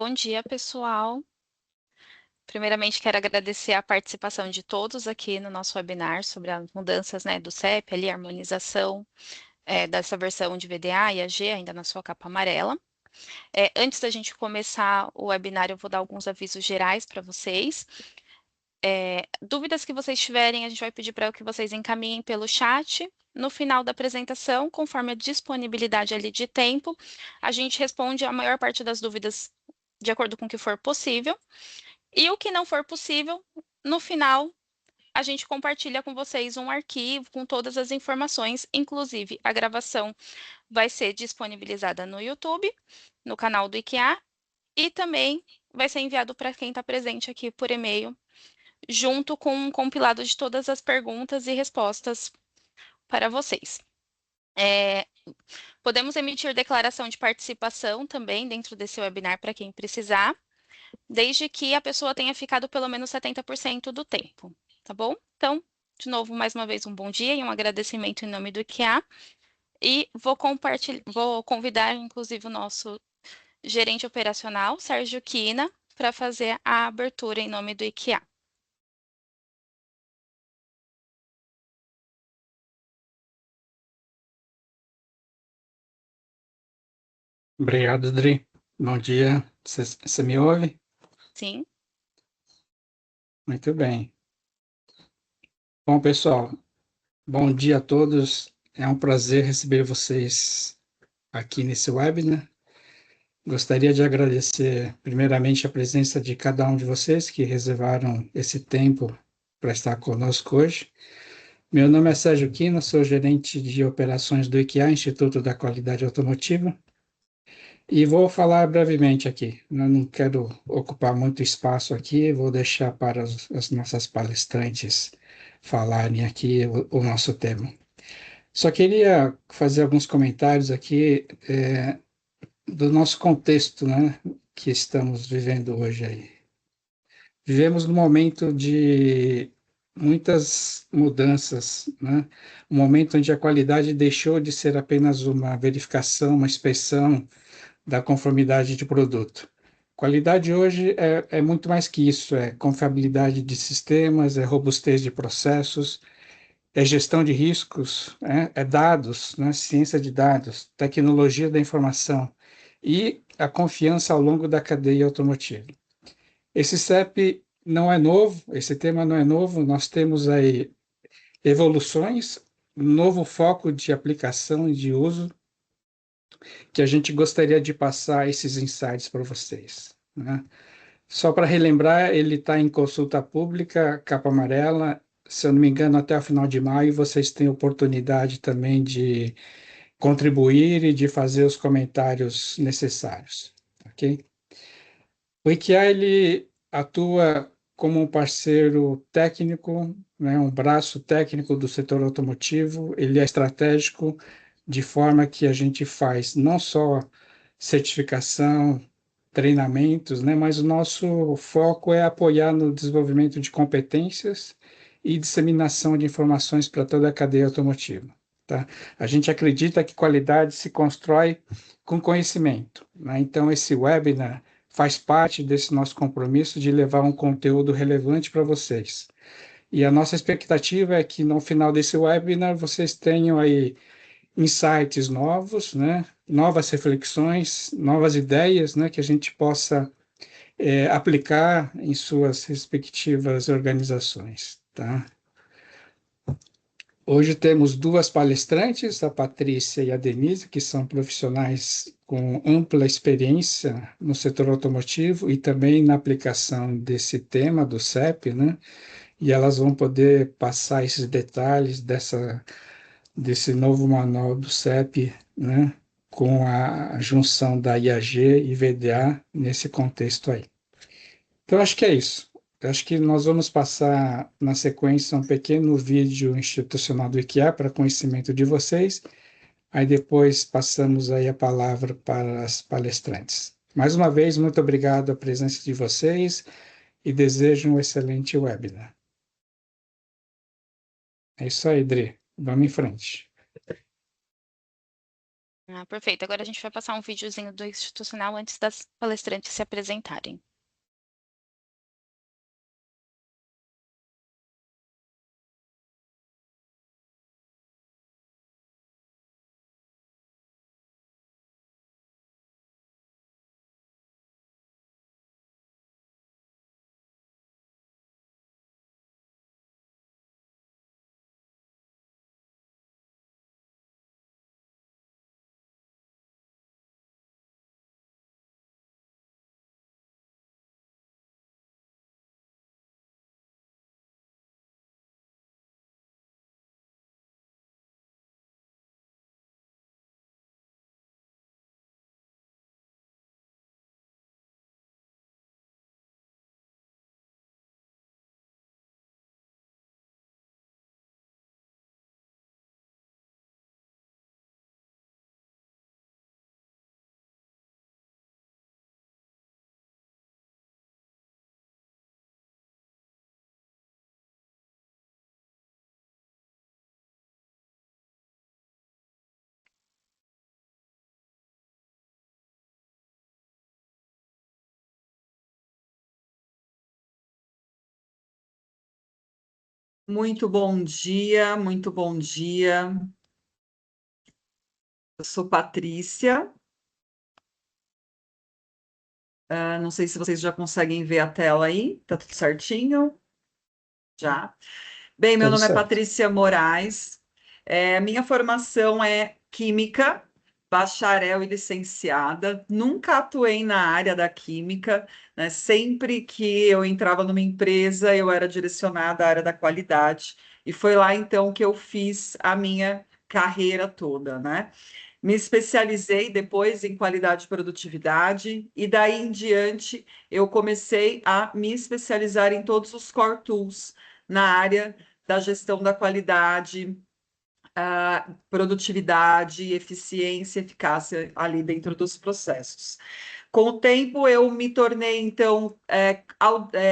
Bom dia, pessoal. Primeiramente, quero agradecer a participação de todos aqui no nosso webinar sobre as mudanças, né, do CEP, ali, a harmonização, dessa versão de VDA e AG, ainda na sua capa amarela. Antes da gente começar o webinar, eu vou dar alguns avisos gerais para vocês. Dúvidas que vocês tiverem, a gente vai pedir para que vocês encaminhem pelo chat. No final da apresentação, conforme a disponibilidade ali de tempo, a gente responde a maior parte das dúvidas de acordo com o que for possível. E o que não for possível, no final, a gente compartilha com vocês um arquivo com todas as informações, inclusive a gravação vai ser disponibilizada no YouTube, no canal do IKEA, e também vai ser enviado para quem está presente aqui por e-mail, junto com um compilado de todas as perguntas e respostas para vocês. Podemos emitir declaração de participação também dentro desse webinar para quem precisar, desde que a pessoa tenha ficado pelo menos 70% do tempo, tá bom? Então, de novo, mais uma vez, um bom dia e um agradecimento em nome do IKEA. E vou convidar, inclusive, o nosso gerente operacional, Sérgio Quina, para fazer a abertura em nome do IKEA. Obrigado, Dri. Bom dia. Você me ouve? Sim. Muito bem. Bom, pessoal, bom dia a todos. É um prazer receber vocês aqui nesse webinar. Gostaria de agradecer, primeiramente, a presença de cada um de vocês que reservaram esse tempo para estar conosco hoje. Meu nome é Sérgio Quina, sou gerente de operações do IKEA, Instituto da Qualidade Automotiva. E vou falar brevemente aqui. Eu não quero ocupar muito espaço aqui, vou deixar para as nossas palestrantes falarem aqui o nosso tema. Só queria fazer alguns comentários aqui do nosso contexto, né, que estamos vivendo hoje aí. Vivemos num momento de muitas mudanças, né? Um momento onde a qualidade deixou de ser apenas uma verificação, uma inspeção da conformidade de produto. Qualidade hoje é muito mais que isso, é confiabilidade de sistemas, é robustez de processos, é gestão de riscos, é dados, né, ciência de dados, tecnologia da informação e a confiança ao longo da cadeia automotiva. Esse CEP não é novo, esse tema não é novo, nós temos aí evoluções, um novo foco de aplicação e de uso, que a gente gostaria de passar esses insights para vocês, né? Só para relembrar, ele está em consulta pública, capa amarela. Se eu não me engano, até o final de maio vocês têm oportunidade também de contribuir e de fazer os comentários necessários, ok? O IKEA, ele atua como um parceiro técnico, né, um braço técnico do setor automotivo. Ele é estratégico de forma que a gente faz não só certificação, treinamentos, né, mas o nosso foco é apoiar no desenvolvimento de competências e disseminação de informações para toda a cadeia automotiva. Tá? A gente acredita que qualidade se constrói com conhecimento, né? Então, esse webinar faz parte desse nosso compromisso de levar um conteúdo relevante para vocês. E a nossa expectativa é que no final desse webinar vocês tenham aí insights novos, né? Novas reflexões, novas ideias, né? Que a gente possa aplicar em suas respectivas organizações, tá? Hoje temos duas palestrantes, a Patrícia e a Denise, que são profissionais com ampla experiência no setor automotivo e também na aplicação desse tema do CEP, né? E elas vão poder passar esses detalhes desse novo manual do CEP, né? Com a junção da IAG e VDA nesse contexto aí. Então, acho que é isso. Acho que nós vamos passar na sequência um pequeno vídeo institucional do IKEA para conhecimento de vocês. Aí depois passamos aí a palavra para as palestrantes. Mais uma vez, muito obrigado a presença de vocês e desejo um excelente webinar. É isso aí, Dri. Vamos em frente. Ah, perfeito. Agora a gente vai passar um videozinho do institucional antes das palestrantes se apresentarem. Muito bom dia, muito bom dia. Eu sou Patrícia. Não sei se vocês já conseguem ver a tela aí. Tá tudo certinho? Já. Bem, meu Tudo nome é certo. Patrícia Moraes. Minha formação é Química, bacharel e licenciada. Nunca atuei na área da Química, né? Sempre que eu entrava numa empresa, eu era direcionada à área da qualidade. E foi lá, então, que eu fiz a minha carreira toda, né? Me especializei depois em qualidade e produtividade, e daí em diante eu comecei a me especializar em todos os core tools na área da gestão da qualidade, produtividade, eficiência, eficácia ali dentro dos processos. Com o tempo, eu me tornei, então,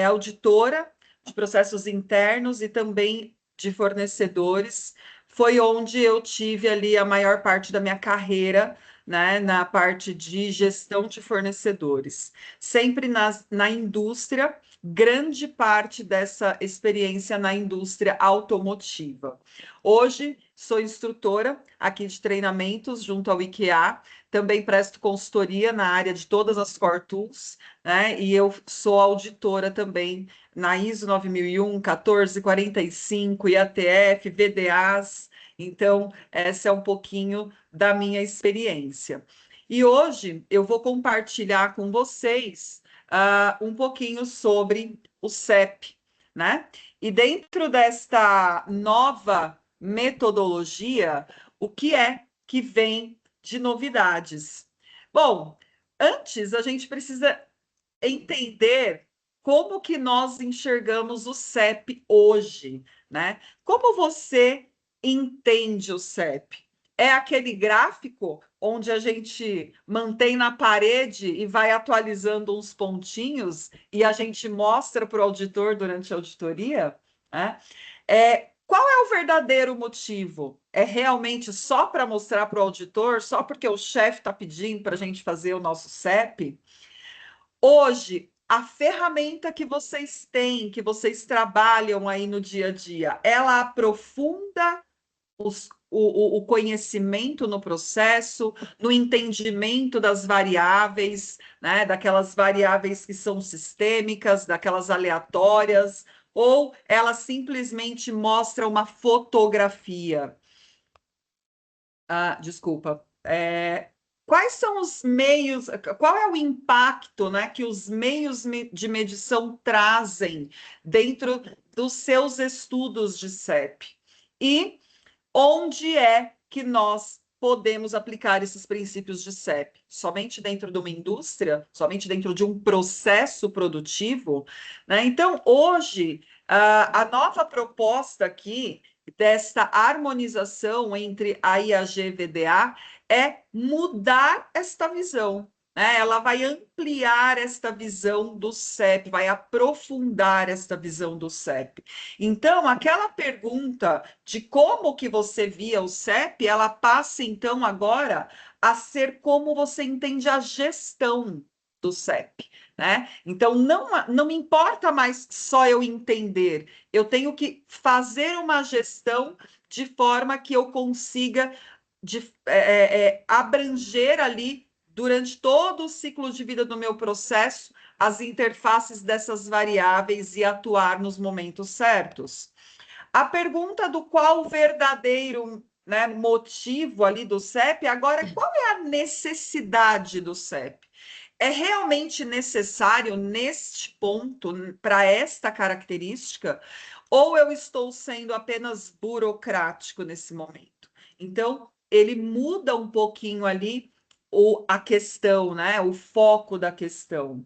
auditora de processos internos e também de fornecedores. Foi onde eu tive ali a maior parte da minha carreira, né, na parte de gestão de fornecedores. Sempre na indústria, grande parte dessa experiência na indústria automotiva. Hoje, sou instrutora aqui de treinamentos junto ao IKEA, também presto consultoria na área de todas as core tools, né? E eu sou auditora também na ISO 9001, 1445, IATF, VDAs. Então, essa é um pouquinho da minha experiência. E hoje eu vou compartilhar com vocês um pouquinho sobre o CEP, né? E dentro desta nova metodologia, o que é que vem de novidades? Bom, antes a gente precisa entender como que nós enxergamos o CEP hoje, né? Como você entende o CEP? É aquele gráfico onde a gente mantém na parede e vai atualizando uns pontinhos e a gente mostra para o auditor durante a auditoria, né? Qual é o verdadeiro motivo? É realmente só para mostrar para o auditor, só porque o chefe está pedindo para a gente fazer o nosso CEP? Hoje, a ferramenta que vocês têm, que vocês trabalham aí no dia a dia, ela aprofunda o conhecimento no processo, no entendimento das variáveis, né, daquelas variáveis que são sistêmicas, daquelas aleatórias, ou ela simplesmente mostra uma fotografia? Desculpa. Quais são os meios, qual é o impacto, né, que os meios de medição trazem dentro dos seus estudos de CEP? E onde é que nós podemos aplicar esses princípios de CEP? Somente dentro de uma indústria? Somente dentro de um processo produtivo? Né? Então, hoje, a nova proposta aqui desta harmonização entre a IAG e VDA é mudar esta visão. né? Ela vai ampliar esta visão do CEP, vai aprofundar esta visão do CEP. Então, aquela pergunta de como que você via o CEP, ela passa então agora a ser como você entende a gestão do CEP, né? Então, não me importa mais só eu entender, eu tenho que fazer uma gestão de forma que eu consiga abranger ali durante todo o ciclo de vida do meu processo, as interfaces dessas variáveis e atuar nos momentos certos. A pergunta do qual o verdadeiro, né, motivo ali do CEP, agora, qual é a necessidade do CEP? É realmente necessário neste ponto, para esta característica, ou eu estou sendo apenas burocrático nesse momento? Então, ele muda um pouquinho ali a questão, né? O foco da questão.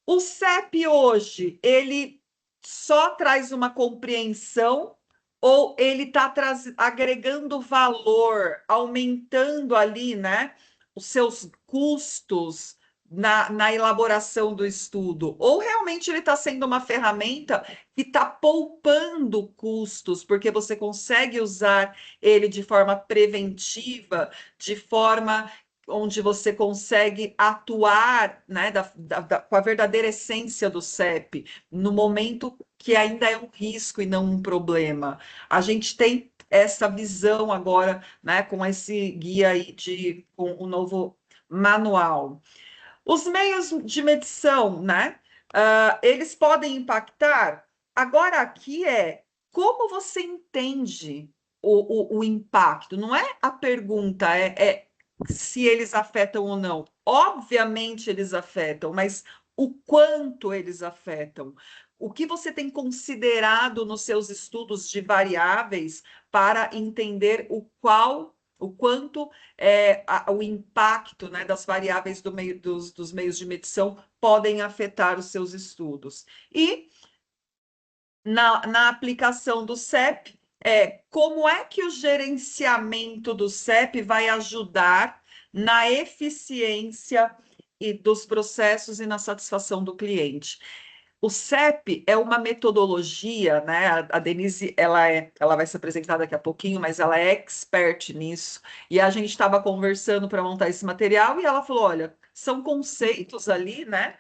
O CEP hoje, ele só traz uma compreensão ou ele está agregando valor, aumentando ali, né, os seus custos na elaboração do estudo? Ou realmente ele está sendo uma ferramenta que está poupando custos, porque você consegue usar ele de forma preventiva, de forma onde você consegue atuar, né, com a verdadeira essência do CEP, no momento que ainda é um risco e não um problema. A gente tem essa visão agora, né, com esse guia aí com o novo manual. Os meios de medição, né, eles podem impactar. Agora aqui como você entende o impacto, não é a pergunta, se eles afetam ou não. Obviamente eles afetam, mas o quanto eles afetam? O que você tem considerado nos seus estudos de variáveis para entender o quanto o impacto, né, das variáveis dos meios de medição podem afetar os seus estudos? E na aplicação do CEP, como é que o gerenciamento do CEP vai ajudar na eficiência dos processos e na satisfação do cliente? O CEP é uma metodologia, né? A Denise, ela vai se apresentar daqui a pouquinho, mas ela é expert nisso. E a gente estava conversando para montar esse material e ela falou: olha, são conceitos ali, né?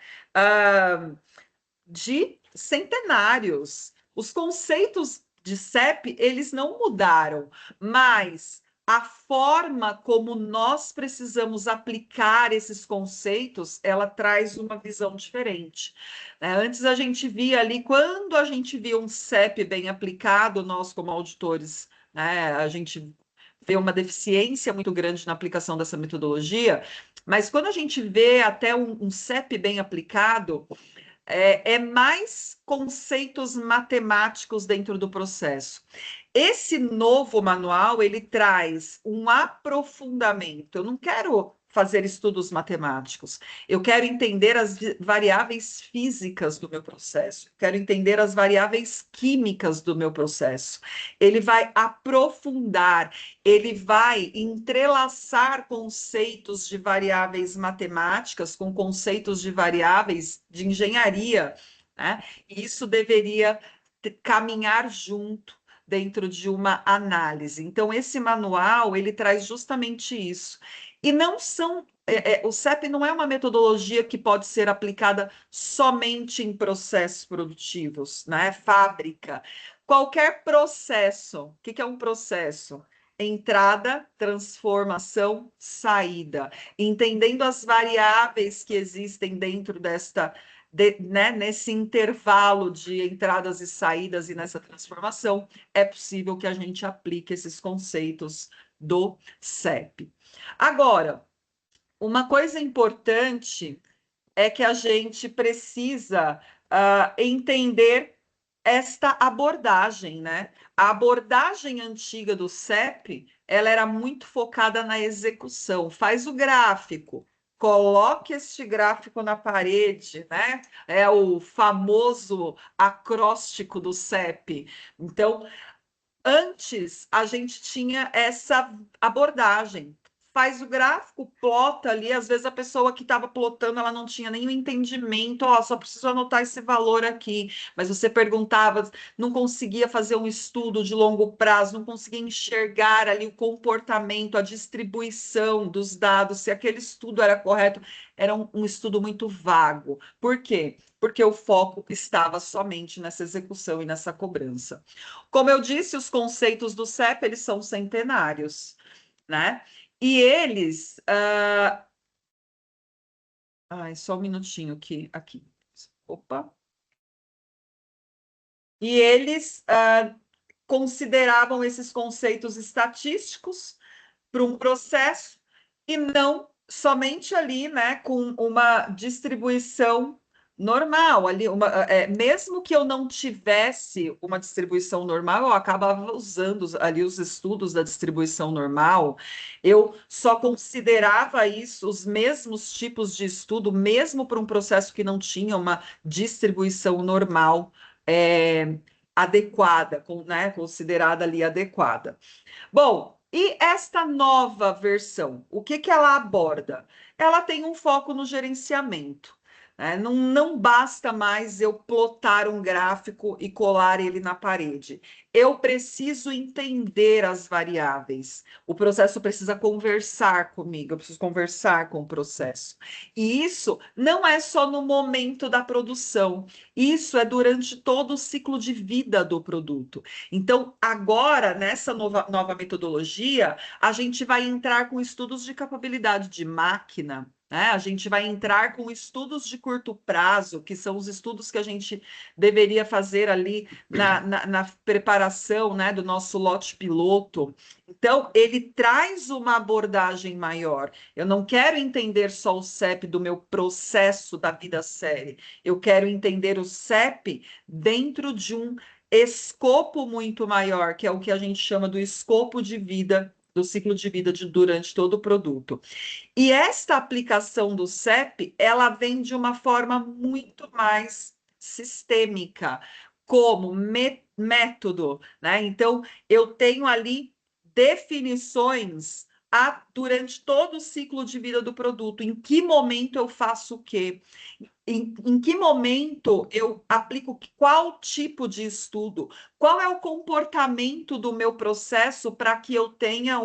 De centenários. Os conceitos de CEP, eles não mudaram, mas a forma como nós precisamos aplicar esses conceitos, ela traz uma visão diferente. Antes a gente via ali, quando a gente via um CEP bem aplicado, nós como auditores, né, a gente vê uma deficiência muito grande na aplicação dessa metodologia, mas quando a gente vê até um CEP bem aplicado, mais conceitos matemáticos dentro do processo. Esse novo manual, ele traz um aprofundamento. Eu não quero fazer estudos matemáticos. Eu quero entender as variáveis físicas do meu processo. Eu quero entender as variáveis químicas do meu processo. Ele vai aprofundar, ele vai entrelaçar conceitos de variáveis matemáticas com conceitos de variáveis de engenharia, né? E isso deveria caminhar junto dentro de uma análise. Então, esse manual, ele traz justamente isso. E não são... o CEP não é uma metodologia que pode ser aplicada somente em processos produtivos, né? Fábrica. Qualquer processo. O que é um processo? Entrada, transformação, saída. Entendendo as variáveis que existem dentro né, nesse intervalo de entradas e saídas e nessa transformação, é possível que a gente aplique esses conceitos do CEP. Agora, uma coisa importante é que a gente precisa entender esta abordagem, né? A abordagem antiga do CEP, ela era muito focada na execução. Faz o gráfico, coloque este gráfico na parede, né? É o famoso acróstico do CEP. Então, antes a gente tinha essa abordagem. faz o gráfico, plota ali, às vezes a pessoa que estava plotando, ela não tinha nenhum entendimento, ó, só preciso anotar esse valor aqui, mas você perguntava, não conseguia fazer um estudo de longo prazo, não conseguia enxergar ali o comportamento, a distribuição dos dados, se aquele estudo era correto, era um estudo muito vago. Por quê? Porque o foco estava somente nessa execução e nessa cobrança. Como eu disse, os conceitos do CEP, eles são centenários, né? E eles... Ai, só um minutinho aqui. Opa. E eles consideravam esses conceitos estatísticos para um processo e não somente ali, né, com uma distribuição normal ali, mesmo que eu não tivesse uma distribuição normal, eu acabava usando ali os estudos da distribuição normal, eu só considerava isso, os mesmos tipos de estudo, mesmo para um processo que não tinha uma distribuição normal adequada, né, considerada ali adequada. Bom, e esta nova versão, o que que ela aborda? Ela tem um foco no gerenciamento, né? Não basta mais eu plotar um gráfico e colar ele na parede. Eu preciso entender as variáveis. O processo precisa conversar comigo, eu preciso conversar com o processo. E isso não é só no momento da produção, isso é durante todo o ciclo de vida do produto. Então, agora, nessa nova metodologia, a gente vai entrar com estudos de capabilidade de máquina, né? A gente vai entrar com estudos de curto prazo, que são os estudos que a gente deveria fazer ali na preparação, né, do nosso lote piloto. Então, ele traz uma abordagem maior. Eu não quero entender só o CEP do meu processo da vida série. Eu quero entender o CEP dentro de um escopo muito maior, que é o que a gente chama do escopo de vida, do ciclo de vida durante todo o produto. E esta aplicação do CEP, ela vem de uma forma muito mais sistêmica, como método, né? Então, eu tenho ali definições durante todo o ciclo de vida do produto, em que momento eu faço o quê? Em que momento eu aplico qual tipo de estudo? Qual é o comportamento do meu processo para que eu tenha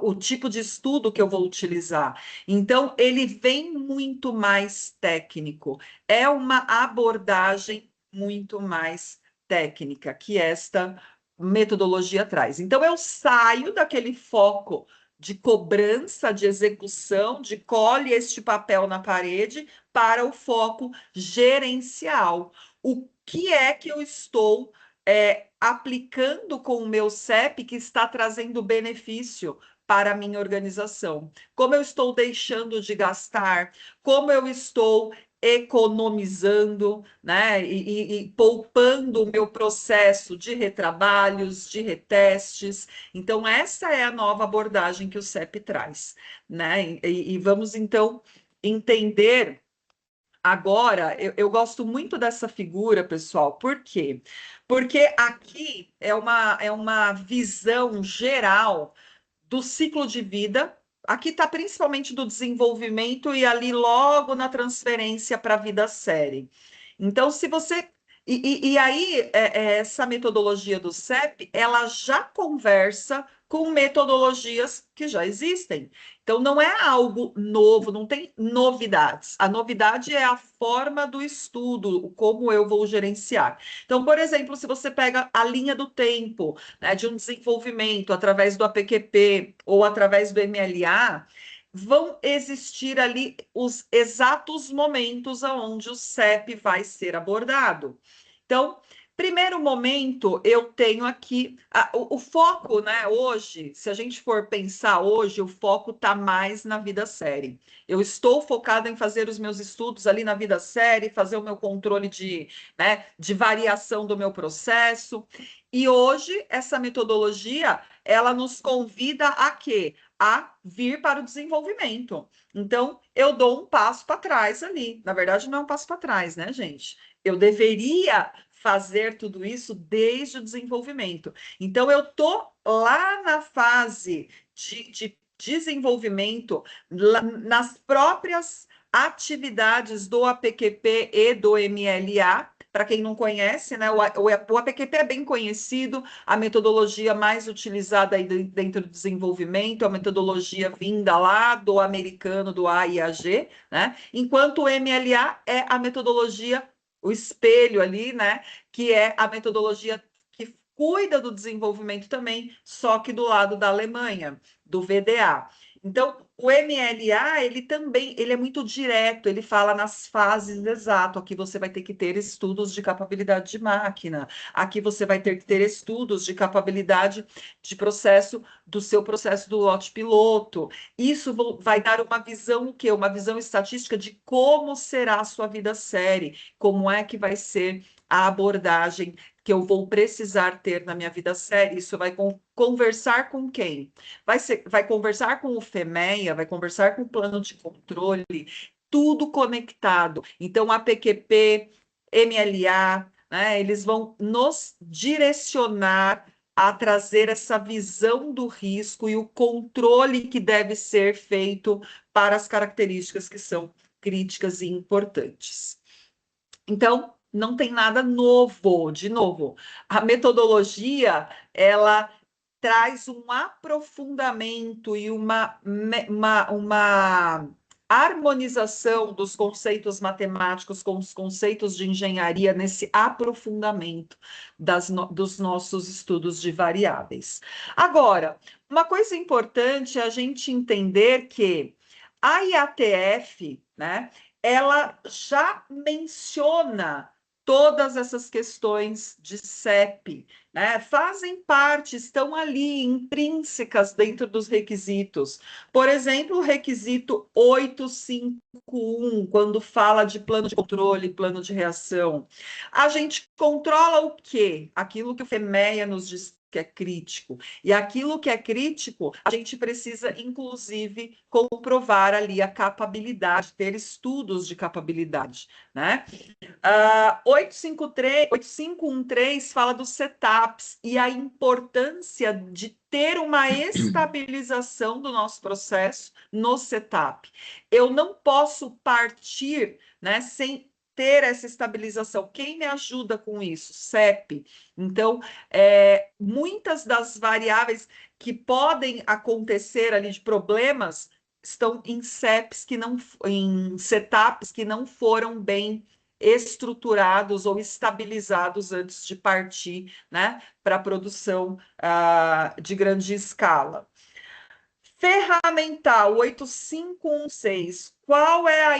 o tipo de estudo que eu vou utilizar? Então, ele vem muito mais técnico. É uma abordagem muito mais técnica que esta metodologia traz. Então, eu saio daquele foco de cobrança, de execução, de cole este papel na parede, para o foco gerencial. O que é que eu estou aplicando com o meu CEP que está trazendo benefício para a minha organização? Como eu estou deixando de gastar? Como eu estou economizando, né, e poupando o meu processo de retrabalhos, de retestes? Então, essa é a nova abordagem que o CEP traz, né? E vamos, então, entender. Agora, eu gosto muito dessa figura, pessoal. Por quê? Porque aqui é uma visão geral do ciclo de vida. Aqui está principalmente do desenvolvimento e ali logo na transferência para a vida série. Então, se você. E aí, essa metodologia do CEP, ela já conversa com metodologias que já existem. Então, não é algo novo, não tem novidades. A novidade é a forma do estudo, como eu vou gerenciar. Então, por exemplo, se você pega a linha do tempo, né, de um desenvolvimento através do APQP ou através do MLA, vão existir ali os exatos momentos onde o CEP vai ser abordado. Então, primeiro momento, eu tenho aqui o foco, né? Hoje, se a gente for pensar hoje, o foco está mais na vida série. Eu estou focada em fazer os meus estudos ali na vida série, fazer o meu controle né, de variação do meu processo. E hoje, essa metodologia, ela nos convida a quê? A vir para o desenvolvimento. Então, eu dou um passo para trás ali. Na verdade, não é um passo para trás, né, gente? Eu deveria fazer tudo isso desde o desenvolvimento. Então, eu estou lá na fase de desenvolvimento nas próprias atividades do APQP e do MLA. Para quem não conhece, né, o APQP é bem conhecido, a metodologia mais utilizada aí dentro do desenvolvimento, a metodologia vinda lá do americano, do AIAG, né? Enquanto o MLA é a metodologia, o espelho ali, né? Que é a metodologia que cuida do desenvolvimento também, só que do lado da Alemanha, do VDA. Então, o MLA, ele é muito direto, ele fala nas fases exato. Aqui você vai ter que ter estudos de capacidade de máquina, aqui você vai ter que ter estudos de capacidade de processo, do seu processo do lote piloto. Isso vai dar uma visão, o quê? Uma visão estatística de como será a sua vida série, como é que vai ser a abordagem que eu vou precisar ter na minha vida séria. Isso vai conversar com quem? Vai conversar com o FEMEA, vai conversar com o plano de controle, tudo conectado. Então, a PQP, MLA, né, eles vão nos direcionar a trazer essa visão do risco e o controle que deve ser feito para as características que são críticas e importantes. Então, não tem nada novo, de novo. A metodologia, ela traz um aprofundamento e uma harmonização dos conceitos matemáticos com os conceitos de engenharia nesse aprofundamento dos nossos estudos de variáveis. Agora, uma coisa importante é a gente entender que a IATF, né, ela já menciona todas essas questões de CEP, né? Fazem parte, estão ali intrínsecas dentro dos requisitos. Por exemplo, o requisito 851, quando fala de plano de controle, plano de reação. A gente controla o quê? Aquilo que o FEMEA nos diz que é crítico. E aquilo que é crítico, a gente precisa, inclusive, comprovar ali a capabilidade, ter estudos de capabilidade, né? 8513 fala dos setups e a importância de ter uma estabilização do nosso processo no setup. Eu não posso partir, né, sem ter essa estabilização. Quem me ajuda com isso? CEP. Então, muitas das variáveis que podem acontecer ali de problemas estão em setups que não foram bem estruturados ou estabilizados antes de partir, né, para a produção de grande escala. Ferramental 8516, qual é a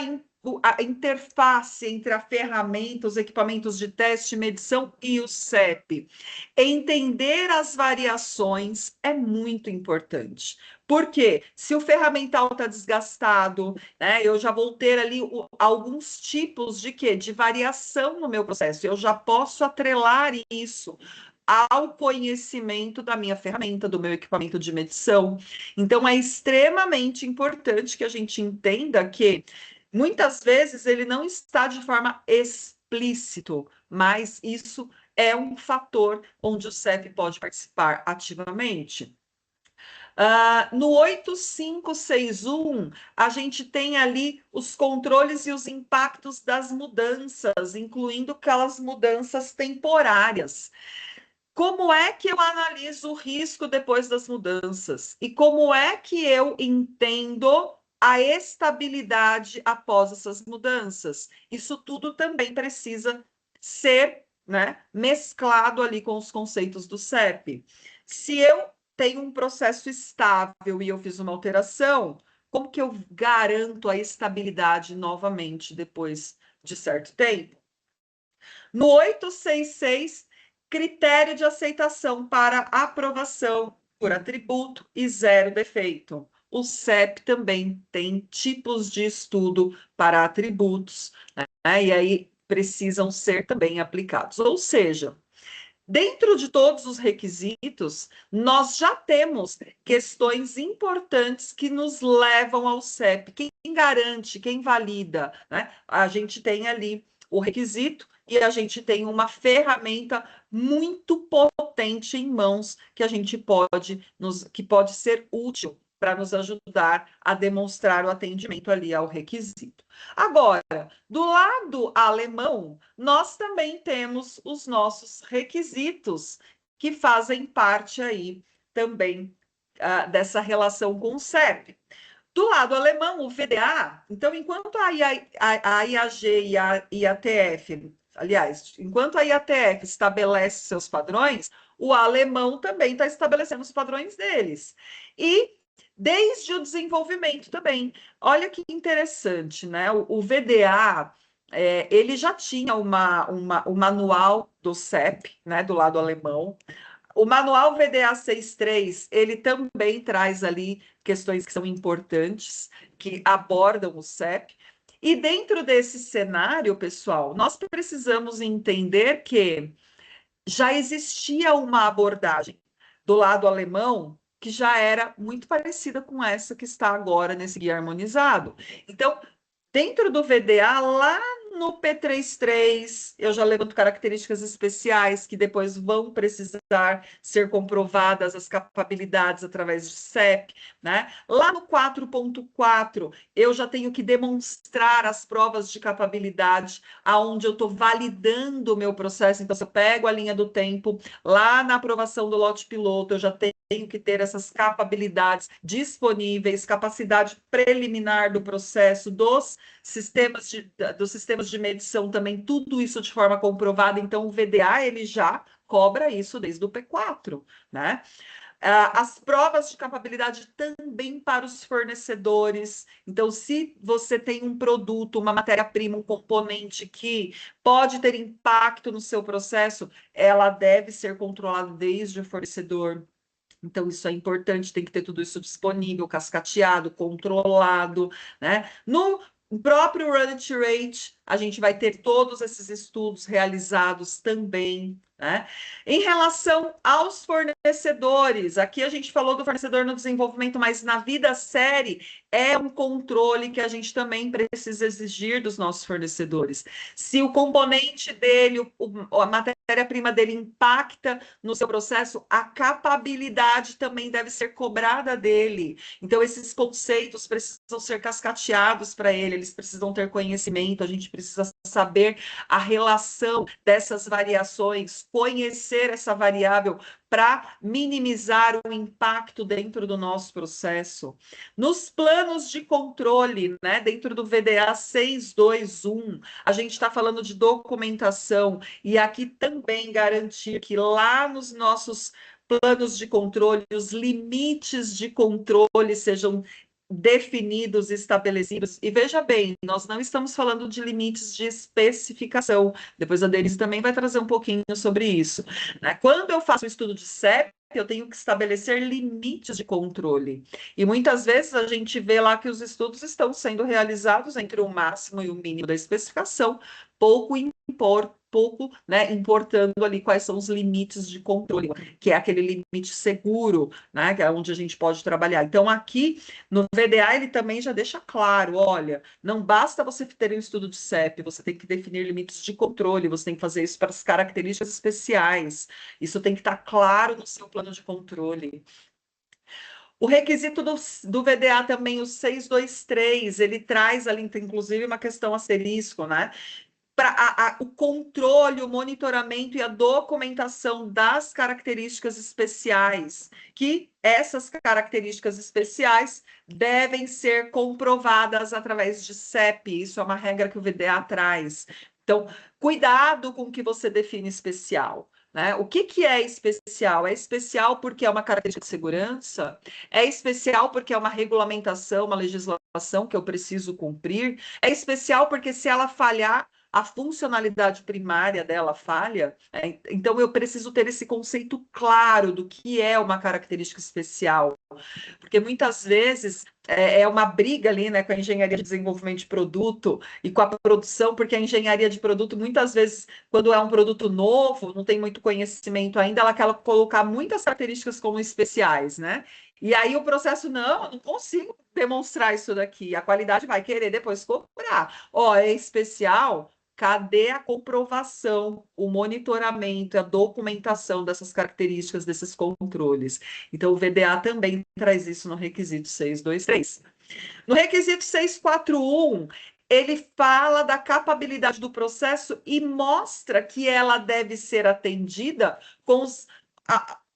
interface entre a ferramenta, os equipamentos de teste, medição e o CEP? Entender as variações é muito importante. Porque se o ferramental está desgastado, né, eu já vou ter ali alguns tipos de quê? De variação no meu processo. Eu já posso atrelar isso ao conhecimento da minha ferramenta, do meu equipamento de medição. Então, é extremamente importante que a gente entenda que muitas vezes ele não está de forma explícito, mas isso é um fator onde o CEP pode participar ativamente. No 8561, a gente tem ali os controles e os impactos das mudanças, incluindo aquelas mudanças temporárias. Como é que eu analiso o risco depois das mudanças? E como é que eu entendo a estabilidade após essas mudanças? Isso tudo também precisa ser, né, mesclado ali com os conceitos do CEP. Se eu tenho um processo estável e eu fiz uma alteração, como que eu garanto a estabilidade novamente depois de certo tempo? No 866, critério de aceitação para aprovação por atributo e zero defeito. O CEP também tem tipos de estudo para atributos, né? E aí precisam ser também aplicados. Ou seja, dentro de todos os requisitos, nós já temos questões importantes que nos levam ao CEP. Quem garante, quem valida, né? A gente tem ali o requisito e a gente tem uma ferramenta muito potente em mãos que a gente que pode ser útil para nos ajudar a demonstrar o atendimento ali ao requisito. Agora, do lado alemão, nós também temos os nossos requisitos, que fazem parte aí também dessa relação com o CEP. Do lado alemão, o VDA, então, enquanto a IAG e a IATF, aliás, enquanto a IATF estabelece seus padrões, o alemão também está estabelecendo os padrões deles. E desde o desenvolvimento também. Olha que interessante, né? O VDA, ele já tinha o manual do CEP, né, do lado alemão. O manual VDA 6.3, ele também traz ali questões que são importantes, que abordam o CEP. E dentro desse cenário, pessoal, nós precisamos entender que já existia uma abordagem do lado alemão que já era muito parecida com essa que está agora nesse guia harmonizado. Então, dentro do VDA, lá no P33, eu já levanto características especiais que depois vão precisar ser comprovadas as capabilidades através de CEP, né? Lá no 4.4, eu já tenho que demonstrar as provas de capabilidade, aonde eu estou validando o meu processo. Então, se eu pego a linha do tempo, lá na aprovação do lote piloto, eu já tenho que ter essas capabilidades disponíveis, capacidade preliminar do processo, dos sistemas de medição também, tudo isso de forma comprovada. Então, o VDA, ele já cobra isso desde o P4, né? As provas de capabilidade também para os fornecedores. Então, se você tem um produto, uma matéria-prima, um componente que pode ter impacto no seu processo, ela deve ser controlada desde o fornecedor. Então, isso é importante, tem que ter tudo isso disponível, cascateado, controlado, né? No próprio Run It Rate, a gente vai ter todos esses estudos realizados também, né? Em relação aos fornecedores, aqui a gente falou do fornecedor no desenvolvimento, mas na vida série é um controle que a gente também precisa exigir dos nossos fornecedores. Se o componente dele, a matéria-prima dele impacta no seu processo, a capabilidade também deve ser cobrada dele. Então, esses conceitos precisam ser cascateados para ele, eles precisam ter conhecimento, a gente precisa saber a relação dessas variações, conhecer essa variável para minimizar o impacto dentro do nosso processo. Nos planos de controle, né, dentro do VDA 621, a gente está falando de documentação, e aqui também garantir que lá nos nossos planos de controle, os limites de controle sejam definidos, estabelecidos. E veja bem, nós não estamos falando de limites de especificação. Depois a Denise também vai trazer um pouquinho sobre isso, né? Quando eu faço o estudo de CEP, eu tenho que estabelecer limites de controle. E muitas vezes a gente vê lá que os estudos estão sendo realizados entre o máximo e o mínimo da especificação, pouco né, importando ali quais são os limites de controle, que é aquele limite seguro, né, que é onde a gente pode trabalhar. Então, aqui no VDA, ele também já deixa claro, olha, não basta você ter um estudo de CEP, você tem que definir limites de controle, você tem que fazer isso para as características especiais, isso tem que estar claro no seu plano de controle. O requisito do VDA também, o 623, ele traz ali, inclusive, uma questão asterisco, né? Para o controle, o monitoramento e a documentação das características especiais, que essas características especiais devem ser comprovadas através de CEP, isso é uma regra que o VDA traz. Então, cuidado com o que você define especial. Né? O que é especial? É especial porque é uma característica de segurança? É especial porque é uma regulamentação, uma legislação que eu preciso cumprir? É especial porque se ela falhar, a funcionalidade primária dela falha, né? Então eu preciso ter esse conceito claro do que é uma característica especial, porque muitas vezes é uma briga ali, né, com a engenharia de desenvolvimento de produto e com a produção, porque a engenharia de produto, muitas vezes, quando é um produto novo, não tem muito conhecimento ainda, ela quer colocar muitas características como especiais, né? E aí o processo, não, eu não consigo demonstrar isso daqui, a qualidade vai querer depois cobrar. Ó, é especial, Cadê a comprovação, o monitoramento, a documentação dessas características, desses controles? Então, o VDA também traz isso no requisito 623. No requisito 641, ele fala da capabilidade do processo e mostra que ela deve ser atendida com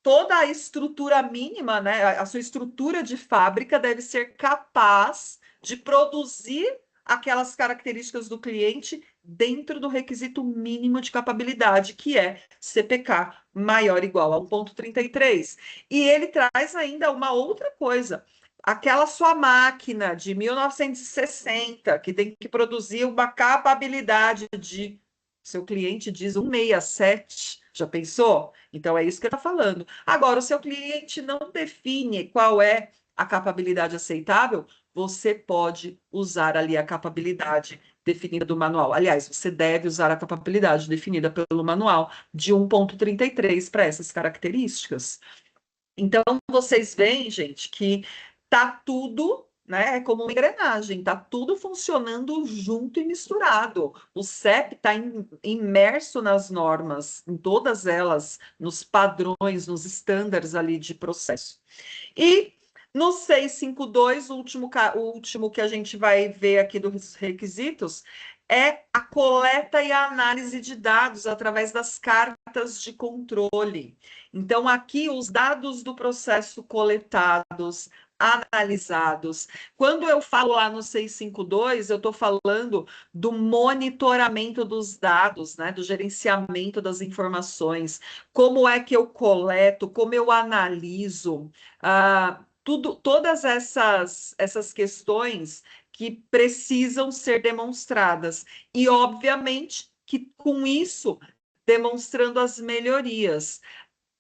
toda a estrutura mínima, né? A sua estrutura de fábrica deve ser capaz de produzir aquelas características do cliente dentro do requisito mínimo de capabilidade, que é CPK maior ou igual a 1,33. E ele traz ainda uma outra coisa. Aquela sua máquina de 1960, que tem que produzir uma capabilidade de, seu cliente diz 167, já pensou? Então é isso que ele está falando. Agora, o seu cliente não define qual é a capabilidade aceitável, você pode usar ali a capabilidade definida do manual. Aliás, você deve usar a capabilidade definida pelo manual de 1,33 para essas características. Então, vocês veem, gente, que tá tudo, né? É como uma engrenagem, tá tudo funcionando junto e misturado. O CEP está imerso nas normas, em todas elas, nos padrões, nos estándares ali de processo. E no 652, o último que a gente vai ver aqui dos requisitos, é a coleta e a análise de dados através das cartas de controle. Então, aqui, os dados do processo coletados, analisados. Quando eu falo lá no 652, eu estou falando do monitoramento dos dados, né, do gerenciamento das informações, como é que eu coleto, como eu analiso, todas essas questões que precisam ser demonstradas. E, obviamente, que com isso, demonstrando as melhorias.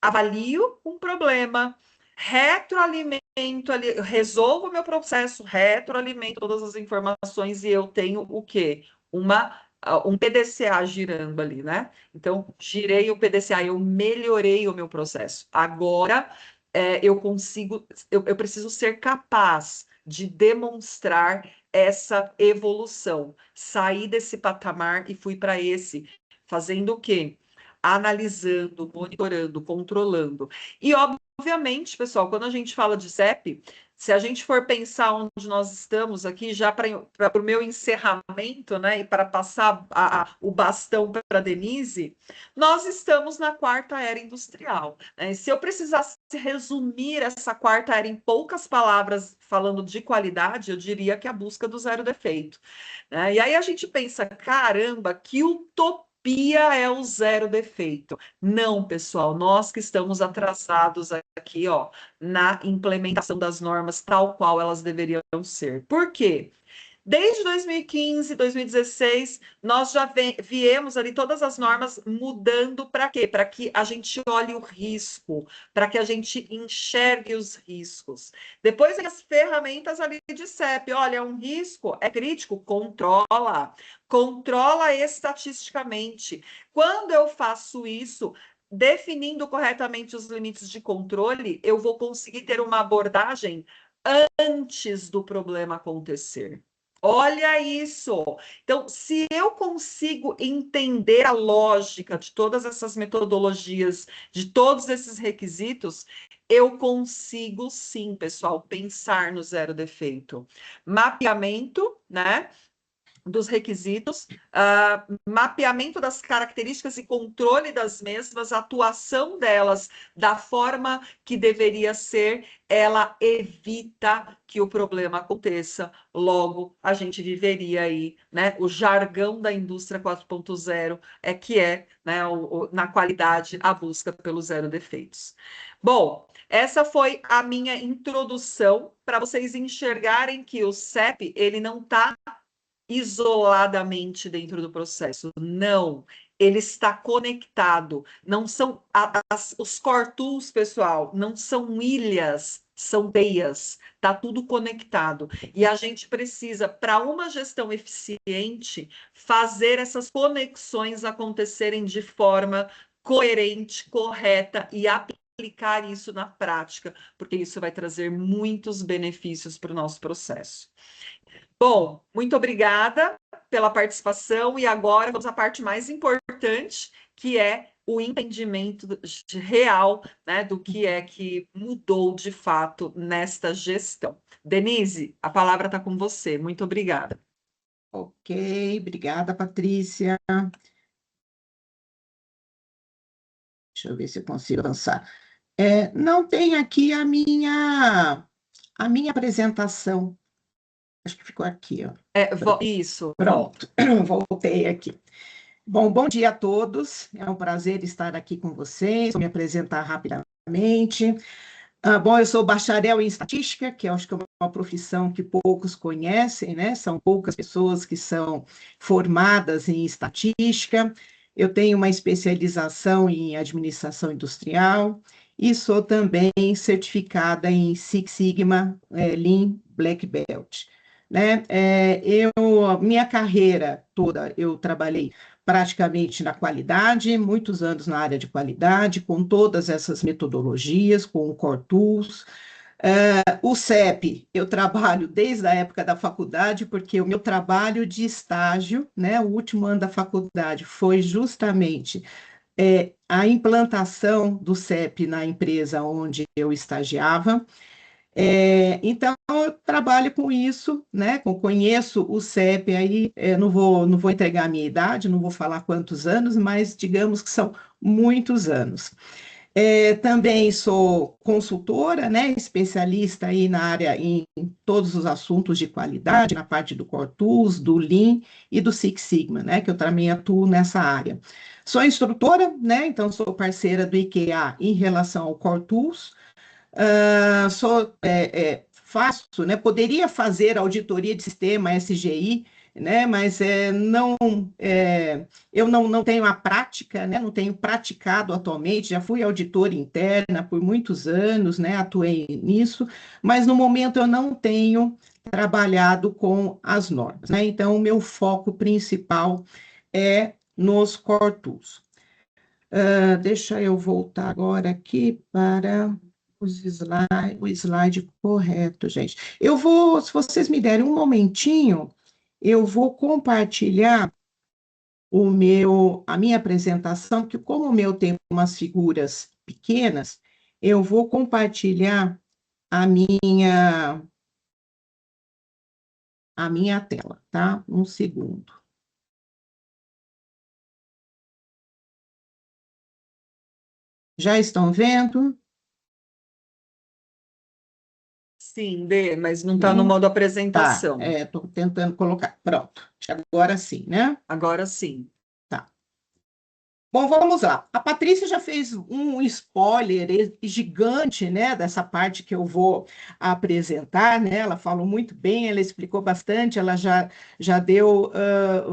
Avalio um problema, retroalimento ali, resolvo o meu processo, retroalimento todas as informações e eu tenho o quê? Um PDCA girando ali, né? Então, girei o PDCA, eu melhorei o meu processo. Agora, eu preciso ser capaz de demonstrar essa evolução. Saí desse patamar e fui para esse, fazendo o quê? Analisando, monitorando, controlando. E, obviamente, pessoal, quando a gente fala de CEP, se a gente for pensar onde nós estamos aqui, já para o meu encerramento, né, e para passar o bastão para a Denise, nós estamos na quarta era industrial. Né? Se eu precisasse resumir essa quarta era em poucas palavras, falando de qualidade, eu diria que é a busca do zero defeito. Né? E aí a gente pensa, caramba, que utopia é o zero defeito. Não, pessoal, nós que estamos atrasados aqui, ó, na implementação das normas tal qual elas deveriam ser. Por quê? Desde 2015, 2016, nós já viemos ali todas as normas mudando para quê? Para que a gente olhe o risco, para que a gente enxergue os riscos. Depois as ferramentas ali de CEP, olha, um risco é crítico, controla estatisticamente. Quando eu faço isso, definindo corretamente os limites de controle, eu vou conseguir ter uma abordagem antes do problema acontecer. Olha isso! Então, se eu consigo entender a lógica de todas essas metodologias, de todos esses requisitos, eu consigo sim, pessoal, pensar no zero defeito. Mapeamento, né? Dos requisitos, mapeamento das características e controle das mesmas, atuação delas da forma que deveria ser, ela evita que o problema aconteça. Logo, a gente viveria aí, né? O jargão da indústria 4.0 né, na qualidade, a busca pelo zero defeitos. Bom, essa foi a minha introdução para vocês enxergarem que o CEP, ele não está isoladamente dentro do processo. Não, ele está conectado. Não são os core tools, pessoal, não são ilhas, são teias. Está tudo conectado. E a gente precisa, para uma gestão eficiente, fazer essas conexões acontecerem de forma coerente, correta e aplicar isso na prática, porque isso vai trazer muitos benefícios para o nosso processo. Bom, muito obrigada pela participação, e agora vamos à parte mais importante, que é o entendimento real, né, do que é que mudou de fato nesta gestão. Denise, a palavra está com você. Muito obrigada. Ok, obrigada, Patrícia. Deixa eu ver se eu consigo avançar. Não tem aqui a minha apresentação. Acho que ficou aqui, ó. Isso. Pronto, voltei aqui. Bom dia a todos. É um prazer estar aqui com vocês. Vou me apresentar rapidamente. Bom, eu sou bacharel em estatística, que eu acho que é uma profissão que poucos conhecem, né? São poucas pessoas que são formadas em estatística. Eu tenho uma especialização em administração industrial e sou também certificada em Six Sigma, Lean Black Belt, né? Minha carreira toda, eu trabalhei praticamente na qualidade, muitos anos na área de qualidade, com todas essas metodologias, com o Core Tools. O CEP, eu trabalho desde a época da faculdade, porque o meu trabalho de estágio, né, o último ano da faculdade, foi justamente a implantação do CEP na empresa onde eu estagiava. Então, eu trabalho com isso, né? Conheço o CEP aí, não vou entregar a minha idade, não vou falar quantos anos, mas digamos que são muitos anos. Também sou consultora, né? Especialista aí na área em todos os assuntos de qualidade, na parte do Core Tools, do Lean e do Six Sigma, né? Que eu também atuo nessa área. Sou instrutora, né? Então, sou parceira do IKEA em relação ao Core Tools. Faço, né? Poderia fazer auditoria de sistema SGI, né? Mas eu não tenho a prática, né? Não tenho praticado atualmente. Já fui auditora interna por muitos anos, né? Atuei nisso, mas no momento eu não tenho trabalhado com as normas, né? Então, o meu foco principal é nos Core Tools. Deixa eu voltar agora aqui para o slide correto, gente. Se vocês me derem um momentinho, eu vou compartilhar a minha apresentação, porque como o meu tem umas figuras pequenas, eu vou compartilhar a minha tela, tá? Um segundo. Já estão vendo? Sim, Dê, mas não está no modo apresentação. Tá, estou tentando colocar. Pronto, agora sim, né? Agora sim. Tá. Bom, vamos lá. A Patrícia já fez um spoiler gigante, né, dessa parte que eu vou apresentar, né? Ela falou muito bem, ela explicou bastante, ela já deu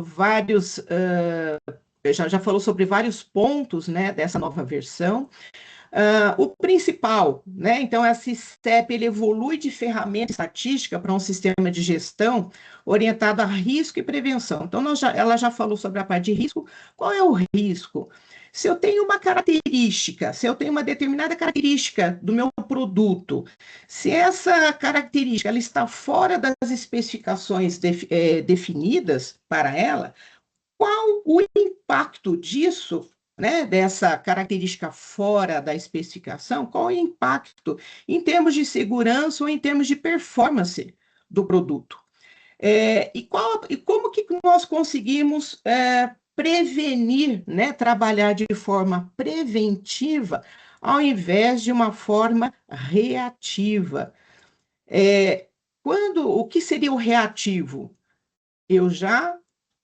vários, já falou sobre vários pontos, né, dessa nova versão. O principal, né? Então, esse CEP ele evolui de ferramenta estatística para um sistema de gestão orientado a risco e prevenção. Então, ela já falou sobre a parte de risco. Qual é o risco? Se eu tenho uma característica, se eu tenho uma determinada característica do meu produto, se essa característica ela está fora das especificações definidas para ela, qual o impacto disso, né, dessa característica fora da especificação, qual é o impacto em termos de segurança ou em termos de performance do produto? E como que nós conseguimos prevenir, né, trabalhar de forma preventiva ao invés de uma forma reativa? O que seria o reativo? Eu já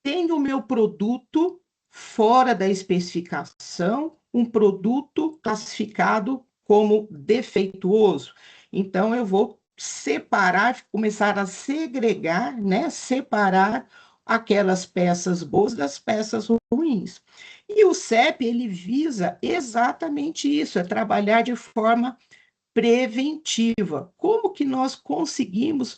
tenho o meu produto fora da especificação, um produto classificado como defeituoso. Então, eu vou separar, começar a segregar, né? Separar aquelas peças boas das peças ruins. E o CEP, ele visa exatamente isso, é trabalhar de forma preventiva. Como que nós conseguimos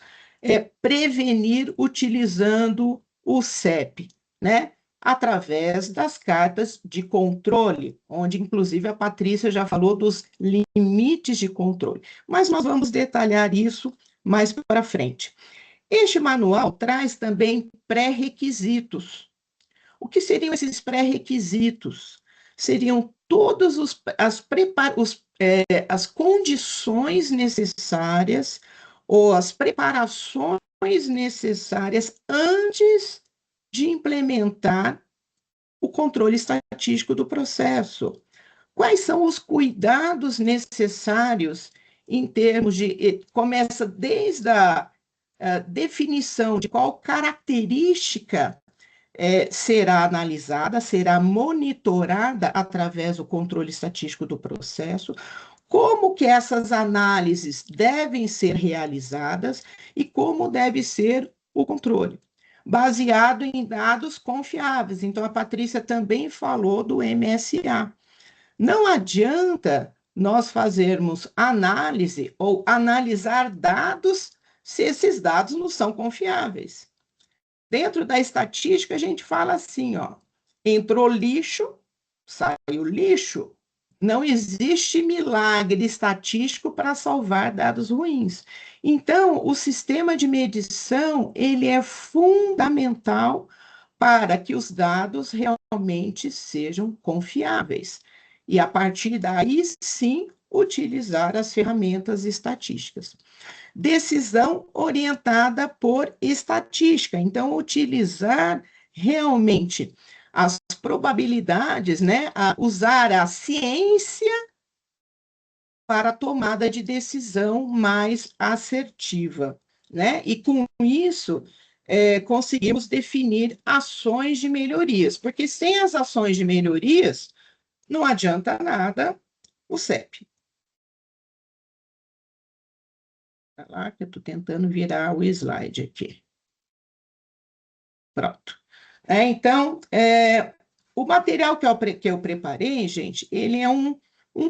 prevenir utilizando o CEP, né? Através das cartas de controle, onde inclusive a Patrícia já falou dos limites de controle. Mas nós vamos detalhar isso mais para frente. Este manual traz também pré-requisitos. O que seriam esses pré-requisitos? Seriam todas as condições necessárias ou as preparações necessárias antes de implementar o controle estatístico do processo. Quais são os cuidados necessários em termos de... Começa desde a definição de qual característica será analisada, será monitorada através do controle estatístico do processo, como que essas análises devem ser realizadas e como deve ser o controle, baseado em dados confiáveis. Então, a Patrícia também falou do MSA. Não adianta nós fazermos análise ou analisar dados se esses dados não são confiáveis. Dentro da estatística, a gente fala assim, ó, entrou lixo, saiu lixo. Não existe milagre estatístico para salvar dados ruins. Então, o sistema de medição, ele é fundamental para que os dados realmente sejam confiáveis. E, a partir daí, sim, utilizar as ferramentas estatísticas. Decisão orientada por estatística. Então, utilizar realmente as probabilidades, né? Usar a ciência para a tomada de decisão mais assertiva, né? E com isso, conseguimos definir ações de melhorias, porque sem as ações de melhorias, não adianta nada o CEP. Lá que eu estou tentando virar o slide aqui. Pronto. Então, o material que eu preparei, gente, ele é um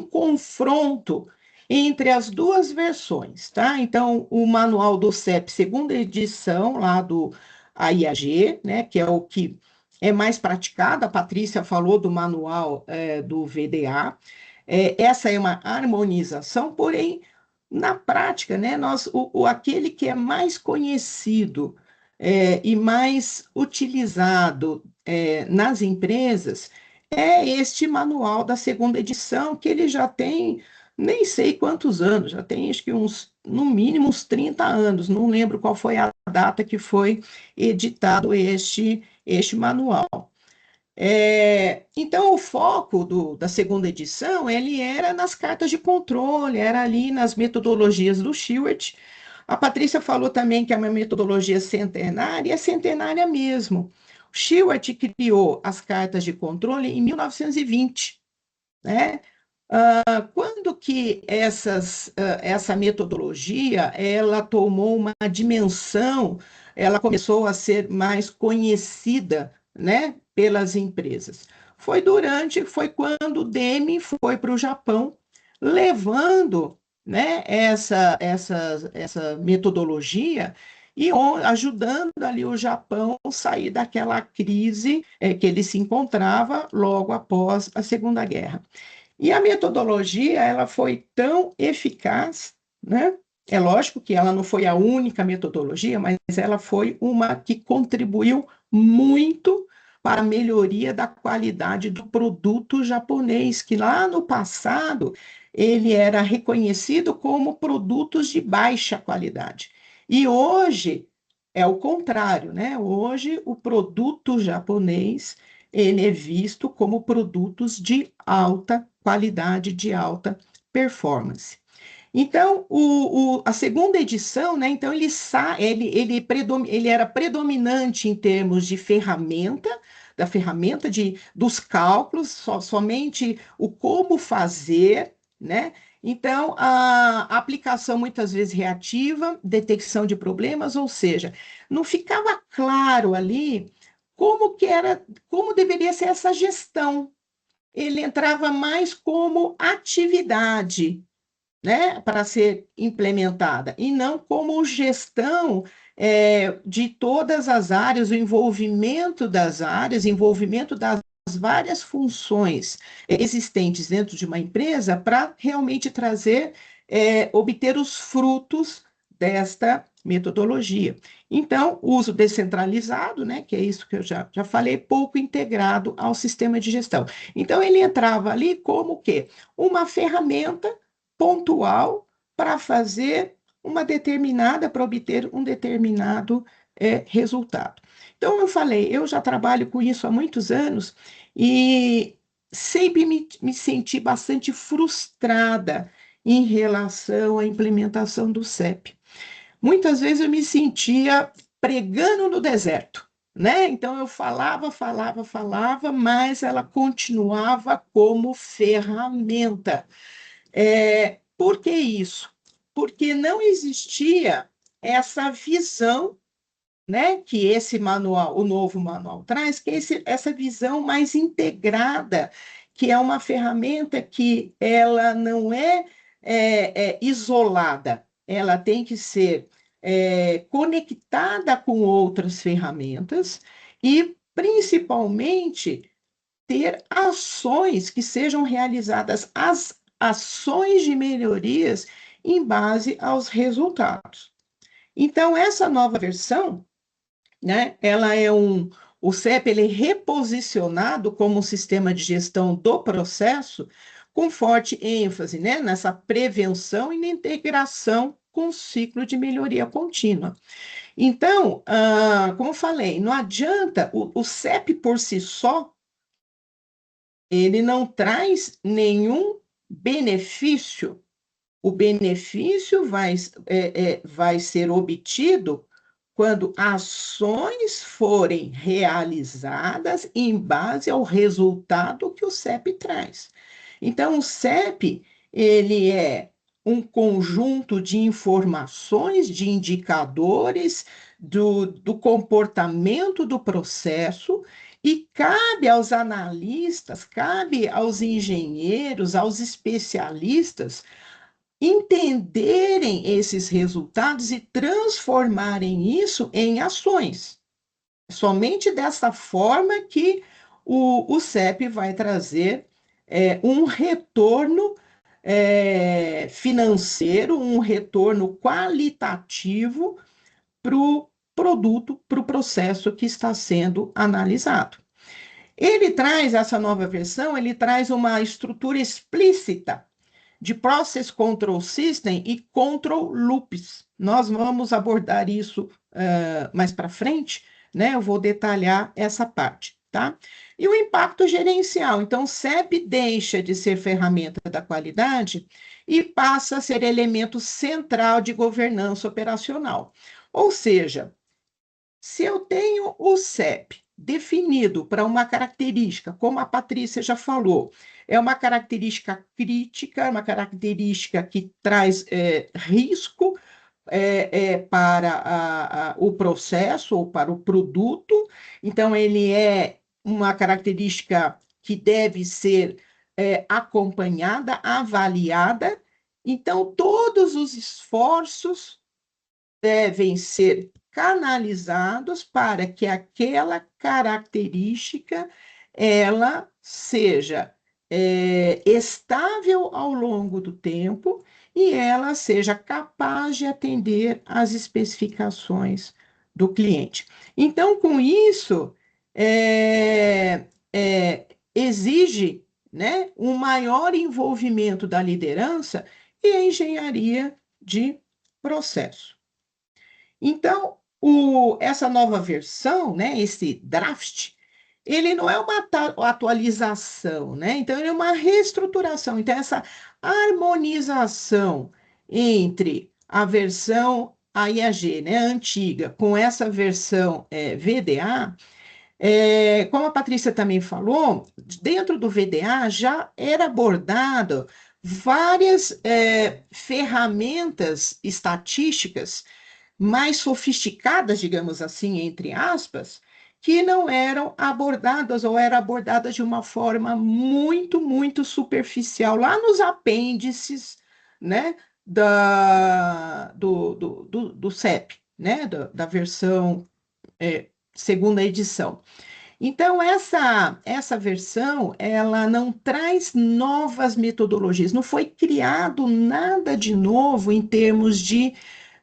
confronto entre as duas versões, tá? Então, o manual do CEP, segunda edição, lá do AIAG, né, que é o que é mais praticado, a Patrícia falou do manual do VDA, essa é uma harmonização, porém, na prática, né, aquele que é mais conhecido e mais utilizado nas empresas é este manual da segunda edição, que ele já tem nem sei quantos anos, já tem acho que no mínimo uns 30 anos, não lembro qual foi a data que foi editado este manual. Então, o foco da segunda edição, ele era nas cartas de controle, era ali nas metodologias do Shewhart. A Patrícia falou também que é uma metodologia centenária, e é centenária mesmo. O Shewhart criou as cartas de controle em 1920, né? Quando que essa metodologia, ela tomou uma dimensão, ela começou a ser mais conhecida, né, pelas empresas? Foi quando o Deming foi para o Japão, levando, né, essa metodologia e ajudando ali o Japão a sair daquela crise que ele se encontrava logo após a Segunda Guerra. E a metodologia, ela foi tão eficaz, né? É lógico que ela não foi a única metodologia, mas ela foi uma que contribuiu muito para a melhoria da qualidade do produto japonês, que lá no passado ele era reconhecido como produtos de baixa qualidade. E hoje é o contrário, né? Hoje o produto japonês ele é visto como produtos de alta qualidade, de alta performance. Então, a segunda edição, né, então ele era predominante em termos de da ferramenta dos cálculos, somente o como fazer, né? Então, a aplicação muitas vezes reativa, detecção de problemas, ou seja, não ficava claro ali como deveria ser essa gestão. Ele entrava mais como atividade, né, para ser implementada, e não como gestão de todas as áreas, o envolvimento das áreas, envolvimento das várias funções existentes dentro de uma empresa para realmente obter os frutos desta metodologia. Então, uso descentralizado, né, que é isso que eu já falei, pouco integrado ao sistema de gestão. Então, ele entrava ali como o quê? Uma ferramenta pontual para fazer uma determinada, para obter um determinado resultado. Então, eu falei, eu já trabalho com isso há muitos anos e sempre me senti bastante frustrada em relação à implementação do CEP. Muitas vezes eu me sentia pregando no deserto, né? Então eu falava, mas ela continuava como ferramenta. Por que isso? Porque não existia essa visão, né, que esse manual, o novo manual traz, que é essa visão mais integrada, que é uma ferramenta que ela não é, isolada, ela tem que ser conectada com outras ferramentas e, principalmente, ter ações que sejam realizadas, as ações de melhorias em base aos resultados. Então, essa nova versão, né, o CEP ele é reposicionado como um sistema de gestão do processo com forte ênfase, né, nessa prevenção e na integração com o ciclo de melhoria contínua. Então, como eu falei, não adianta, o CEP por si só, ele não traz nenhum benefício. O benefício vai ser obtido quando ações forem realizadas em base ao resultado que o CEP traz. Então, o CEP, ele é um conjunto de informações, de indicadores do comportamento do processo e cabe aos analistas, cabe aos engenheiros, aos especialistas entenderem esses resultados e transformarem isso em ações. Somente dessa forma que o CEP vai trazer um retorno financeiro, um retorno qualitativo para o produto, para o processo que está sendo analisado. Ele traz, essa nova versão, ele traz uma estrutura explícita de Process Control System e Control Loops. Nós vamos abordar isso mais para frente, né? Eu vou detalhar essa parte, tá? E o impacto gerencial. Então, o CEP deixa de ser ferramenta da qualidade e passa a ser elemento central de governança operacional. Ou seja, se eu tenho o CEP definido para uma característica, como a Patrícia já falou, é uma característica crítica, uma característica que traz risco para o processo ou para o produto, então ele é uma característica que deve ser acompanhada, avaliada, então todos os esforços devem ser canalizados para que aquela característica ela seja estável ao longo do tempo e ela seja capaz de atender às especificações do cliente. Então, com isso, exige, né, um maior envolvimento da liderança e a engenharia de processo. Então, essa nova versão, né, esse draft, ele não é uma atualização, né? Então, ele é uma reestruturação. Então, essa harmonização entre a versão AIAG, né, antiga, com essa versão VDA, como a Patrícia também falou, dentro do VDA já era abordado várias ferramentas estatísticas mais sofisticadas, digamos assim, entre aspas, que não eram abordadas ou eram abordadas de uma forma muito, muito superficial, lá nos apêndices, né, do CEP, né, da versão segunda edição. Então, essa versão, ela não traz novas metodologias, não foi criado nada de novo em termos de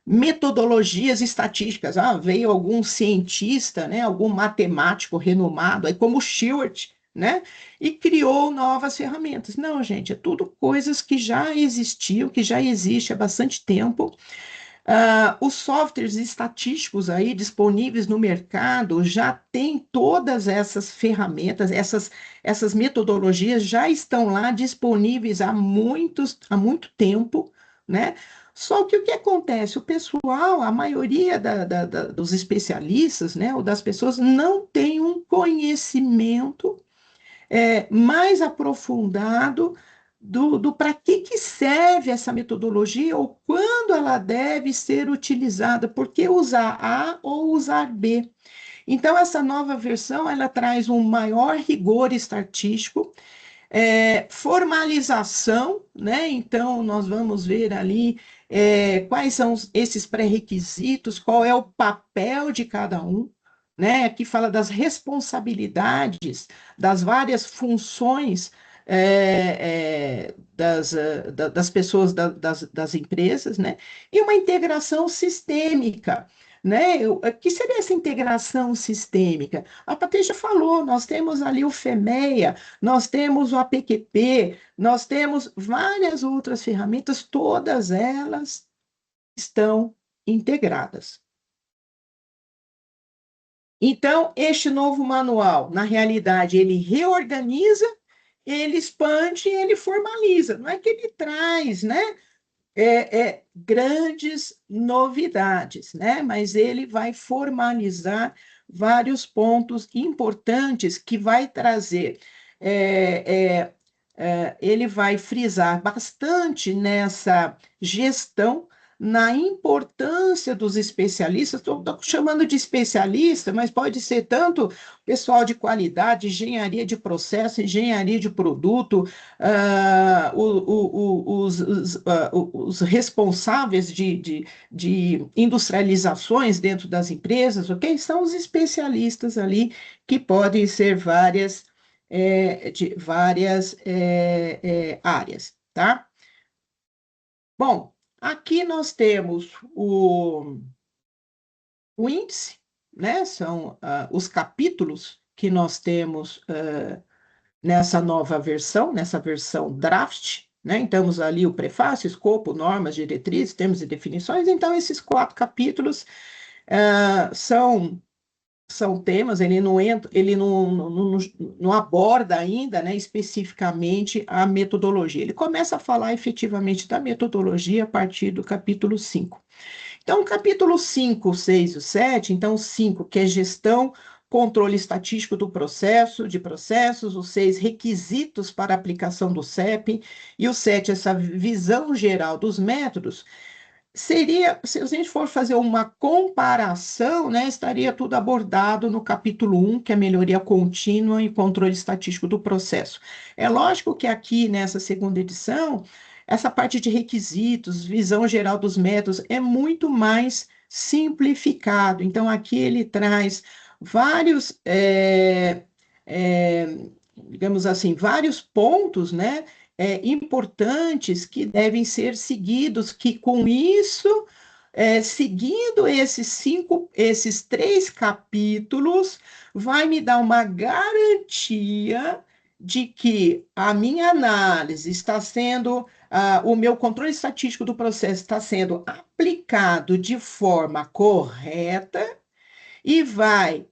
metodologias estatísticas. Veio algum cientista, né, algum matemático renomado, aí como o Shewhart, né, e criou novas ferramentas. Não, gente, é tudo coisas que já existiam, que já existe há bastante tempo. Os softwares estatísticos aí disponíveis no mercado já têm todas essas ferramentas, essas metodologias já estão lá disponíveis há muito tempo, né? Só que o que acontece? O pessoal, a maioria dos especialistas, né, ou das pessoas, não tem um conhecimento mais aprofundado do para que serve essa metodologia ou quando ela deve ser utilizada, por que usar A ou usar B. Então, essa nova versão, ela traz um maior rigor estatístico, formalização, né? Então, nós vamos ver ali quais são esses pré-requisitos, qual é o papel de cada um, né? Aqui fala das responsabilidades, das várias funções das pessoas das empresas, né? E uma integração sistêmica, né? O que seria essa integração sistêmica? A Patrícia falou, nós temos ali o FEMEA, nós temos o APQP, nós temos várias outras ferramentas, todas elas estão integradas. Então, este novo manual, na realidade, ele reorganiza, ele expande, ele formaliza. Não é que ele traz, né, grandes novidades, né, mas ele vai formalizar vários pontos importantes que vai trazer. Ele vai frisar bastante nessa gestão, na importância dos especialistas. Estou chamando de especialista, mas pode ser tanto pessoal de qualidade, engenharia de processo, engenharia de produto, os responsáveis de industrializações dentro das empresas, ok? São os especialistas ali que podem ser de várias áreas, tá? Bom, aqui nós temos o índice, né? São os capítulos que nós temos nessa nova versão, nessa versão draft, né? Então, temos ali o prefácio, escopo, normas, diretrizes, termos e definições. Então, esses 4 capítulos são temas, ele não aborda ainda, né, especificamente a metodologia. Ele começa a falar efetivamente da metodologia a partir do capítulo 5. Então, capítulo 5, 6 e 7, então o 5, que é gestão, controle estatístico do processo, de processos, os 6, requisitos para aplicação do CEP, e o 7, essa visão geral dos métodos. Seria, se a gente for fazer uma comparação, né, estaria tudo abordado no capítulo 1, que é melhoria contínua e controle estatístico do processo. É lógico que aqui, nessa segunda edição, essa parte de requisitos, visão geral dos métodos, é muito mais simplificado. Então, aqui ele traz vários, digamos assim, vários pontos, né, importantes que devem ser seguidos, que com isso, seguindo esses 3 capítulos, vai me dar uma garantia de que a minha análise está sendo, o meu controle estatístico do processo está sendo aplicado de forma correta e vai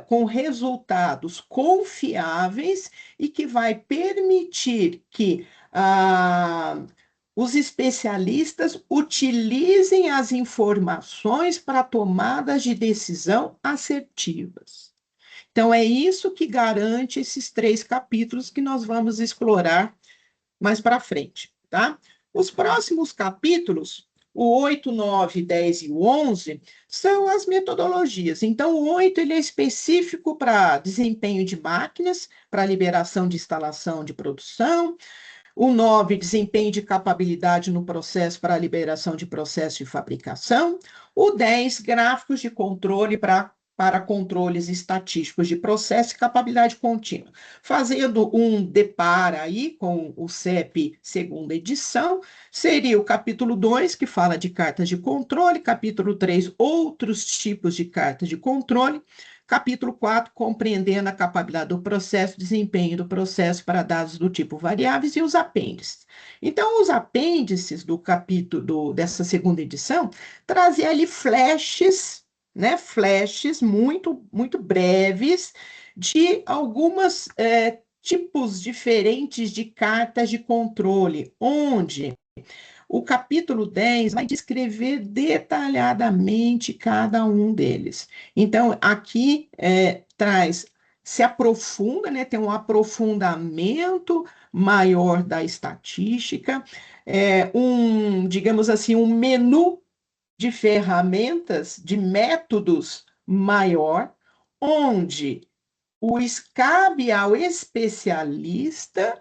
com resultados confiáveis e que vai permitir que os especialistas utilizem as informações para tomadas de decisão assertivas. Então, é isso que garante esses 3 capítulos que nós vamos explorar mais para frente, tá? Os próximos capítulos, o 8, 9, 10 e o 11, são as metodologias. Então, o 8 ele é específico para desempenho de máquinas, para liberação de instalação de produção. O 9, desempenho de capabilidade no processo para liberação de processo de fabricação. O 10, gráficos de controle para para controles estatísticos de processo e capacidade contínua. Fazendo um deparo aí com o CEP segunda edição, seria o capítulo 2, que fala de cartas de controle, capítulo 3, outros tipos de cartas de controle, capítulo 4, compreendendo a capacidade do processo, desempenho do processo para dados do tipo variáveis e os apêndices. Então, os apêndices do capítulo dessa segunda edição trazem ali flashes, né, flashes muito breves de algumas tipos diferentes de cartas de controle, onde o capítulo 10 vai descrever detalhadamente cada um deles. Então, aqui se aprofunda, né, tem um aprofundamento maior da estatística, digamos assim, um menu de ferramentas, de métodos maior, onde cabe ao especialista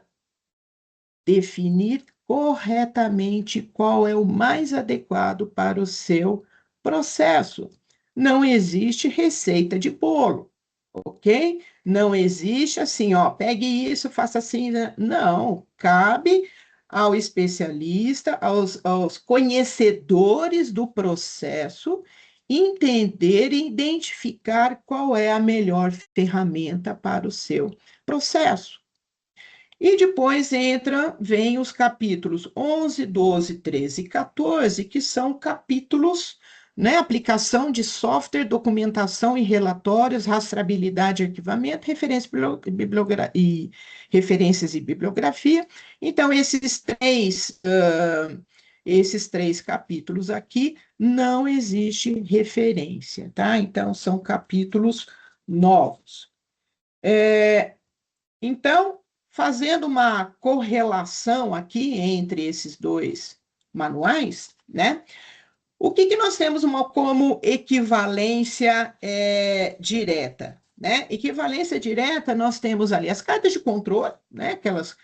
definir corretamente qual é o mais adequado para o seu processo. Não existe receita de bolo, ok? Não existe assim, ó, pegue isso, faça assim. Né? Não, cabe ao especialista, aos conhecedores do processo, entender e identificar qual é a melhor ferramenta para o seu processo. E depois vem os capítulos 11, 12, 13 e 14, que são capítulos, né, aplicação de software, documentação e relatórios, rastreabilidade e arquivamento, referências e bibliografia. Então, esses três capítulos aqui não existe referência, tá? Então, são capítulos novos. Então, fazendo uma correlação aqui entre esses dois manuais, né? O que nós temos como equivalência direta? Né? Equivalência direta, nós temos ali as cartas de controle, né? Aquelas,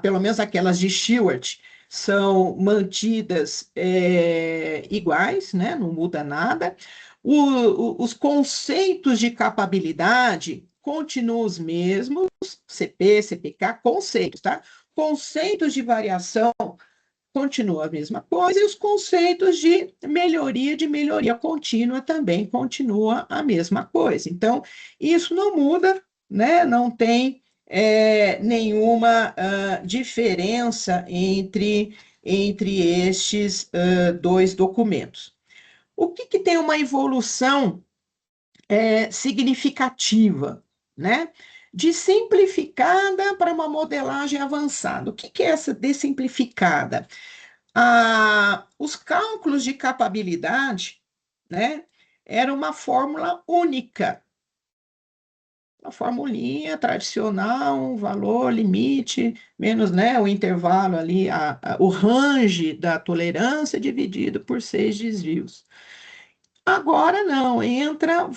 pelo menos aquelas de Stewart, são mantidas iguais, né? Não muda nada. Os conceitos de capabilidade continuam os mesmos, CP, CPK, conceitos, tá? Conceitos de variação continua a mesma coisa, e os conceitos de melhoria contínua também continua a mesma coisa. Então, isso não muda, né? Não tem nenhuma diferença entre estes dois documentos. O que tem uma evolução significativa, né? De simplificada para uma modelagem avançada. O que é essa dessimplificada? Os cálculos de capabilidade, né, era uma fórmula única, uma formulinha tradicional, um valor, limite, menos, né, o intervalo ali, o range da tolerância dividido por 6 desvios. Agora não, entram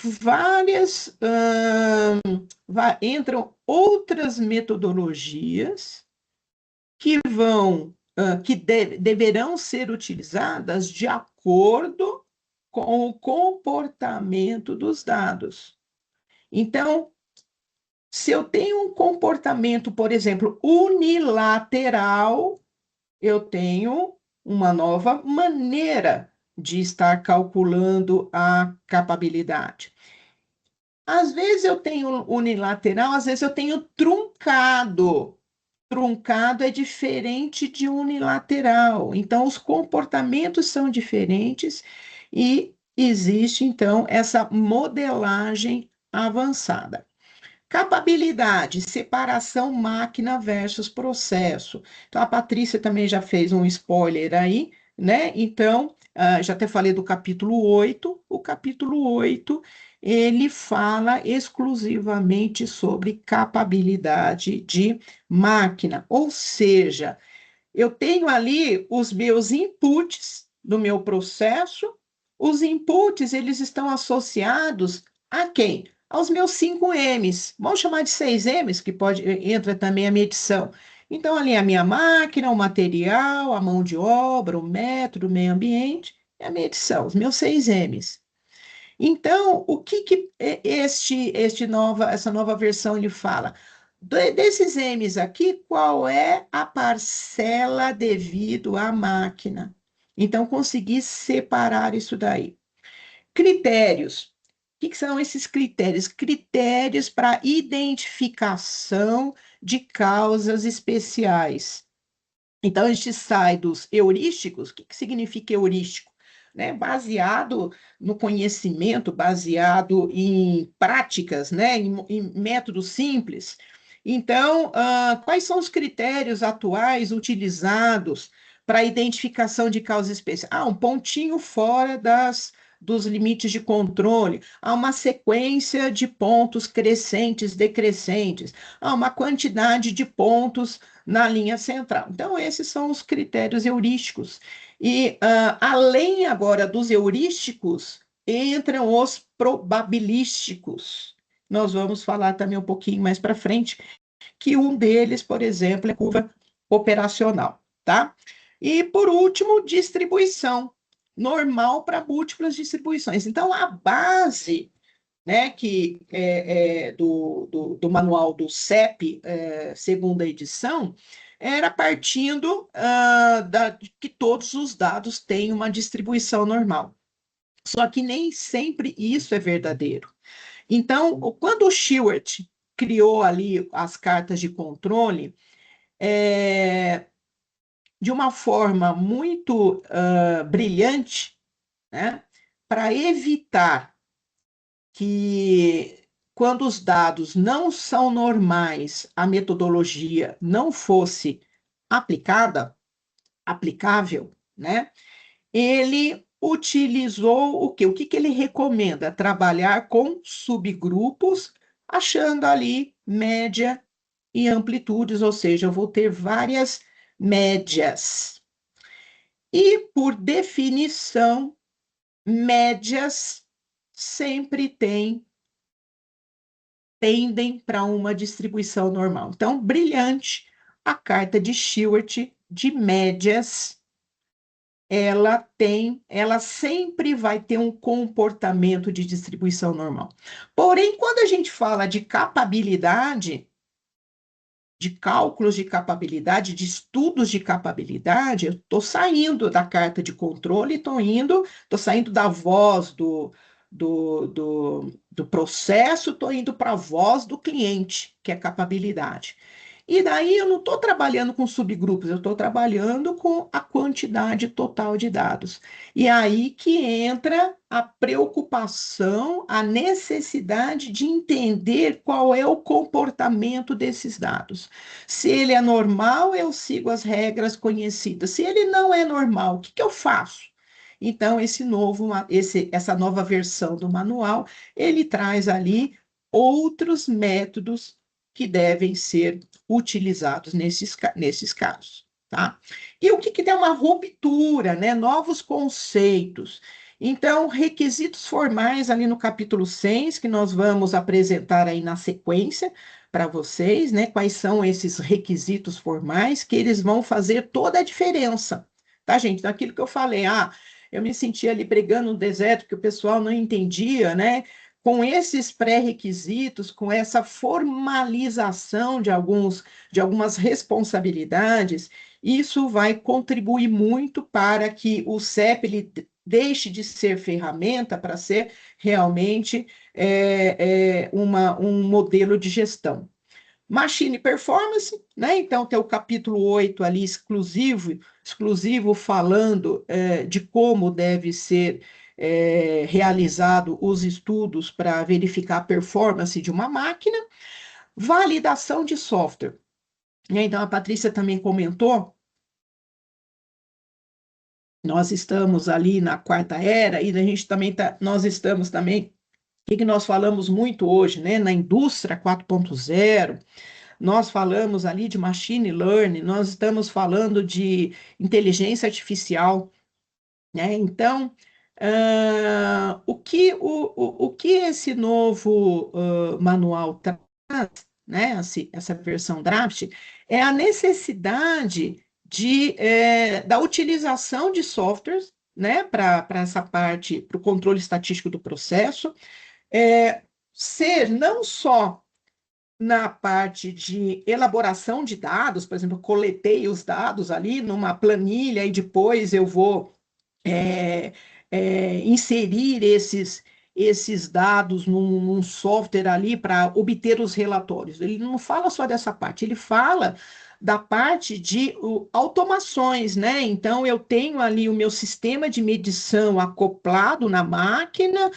outras metodologias que deverão ser utilizadas de acordo com o comportamento dos dados. Então, se eu tenho um comportamento, por exemplo, unilateral, eu tenho uma nova maneira de estar calculando a capabilidade. Às vezes eu tenho unilateral, às vezes eu tenho truncado. Truncado é diferente de unilateral. Então, os comportamentos são diferentes e existe, então, essa modelagem avançada. Capabilidade, separação máquina versus processo. Então, a Patrícia também já fez um spoiler aí, né? Então, já até falei do capítulo 8. O capítulo 8, ele fala exclusivamente sobre capabilidade de máquina, ou seja, eu tenho ali os meus inputs do meu processo, os inputs, eles estão associados a quem? Aos meus 5 M's, vamos chamar de 6 M's, que entra também a medição. Então, ali a minha máquina, o material, a mão de obra, o método, o meio ambiente, e a medição, os meus 6 M's. Então, o que essa nova versão lhe fala? Desses M's aqui, qual é a parcela devido à máquina? Então, consegui separar isso daí. Critérios. O que são esses critérios? Critérios para identificação de causas especiais. Então, a gente sai dos heurísticos. O que significa heurístico? Né? Baseado no conhecimento, baseado em práticas, né? Em métodos simples. Então, quais são os critérios atuais utilizados para a identificação de causas especiais? Um pontinho fora dos limites de controle. Há uma sequência de pontos crescentes, decrescentes. Há uma quantidade de pontos na linha central. Então, esses são os critérios heurísticos. E, além agora dos heurísticos, entram os probabilísticos. Nós vamos falar também um pouquinho mais para frente, que um deles, por exemplo, é curva operacional, tá? E, por último, distribuição, normal para múltiplas distribuições. Então, a base, né, que do manual do CEP, segunda edição, era partindo que todos os dados têm uma distribuição normal. Só que nem sempre isso é verdadeiro. Então, quando o Shewhart criou ali as cartas de controle, de uma forma muito brilhante, né, para evitar que, quando os dados não são normais, a metodologia não fosse aplicável, né? Ele utilizou o quê? O que ele recomenda? Trabalhar com subgrupos, achando ali média e amplitudes, ou seja, eu vou ter várias médias. E, por definição, médias sempre tendem para uma distribuição normal. Então, brilhante, a carta de Shewhart de médias, ela sempre vai ter um comportamento de distribuição normal. Porém, quando a gente fala de capabilidade, de cálculos de capabilidade, de estudos de capabilidade, eu estou saindo da carta de controle, estou saindo da voz do processo, estou indo para a voz do cliente, que é capabilidade. E daí eu não estou trabalhando com subgrupos, eu estou trabalhando com a quantidade total de dados. E aí que entra a preocupação, a necessidade de entender qual é o comportamento desses dados. Se ele é normal, eu sigo as regras conhecidas. Se ele não é normal, o que eu faço? Então, essa nova versão do manual, ele traz ali outros métodos que devem ser utilizados nesses casos, tá? E o que tem uma ruptura, né? Novos conceitos. Então, requisitos formais ali no capítulo 6, que nós vamos apresentar aí na sequência para vocês, né? Quais são esses requisitos formais que eles vão fazer toda a diferença, tá, gente? Daquilo que eu falei, eu me sentia ali pregando no deserto, que o pessoal não entendia, né? Com esses pré-requisitos, com essa formalização de algumas responsabilidades, isso vai contribuir muito para que o CEP ele deixe de ser ferramenta para ser realmente um modelo de gestão. Machine Performance, né? Então, tem o capítulo 8 ali exclusivo falando de como deve ser realizado os estudos para verificar a performance de uma máquina. Validação de software. Então, a Patrícia também comentou, nós estamos ali na quarta era, e a gente também nós estamos também, o que nós falamos muito hoje, né? Na indústria 4.0, nós falamos ali de machine learning, nós estamos falando de inteligência artificial, né? Então, o que esse novo manual traz, né? Essa versão draft, é a necessidade da utilização de softwares, né, para essa parte, para o controle estatístico do processo, ser não só na parte de elaboração de dados, por exemplo, coletei os dados ali numa planilha e depois eu vou inserir esses dados num software ali para obter os relatórios. Ele não fala só dessa parte, ele fala da parte de automações, né? Então, eu tenho ali o meu sistema de medição acoplado na máquina,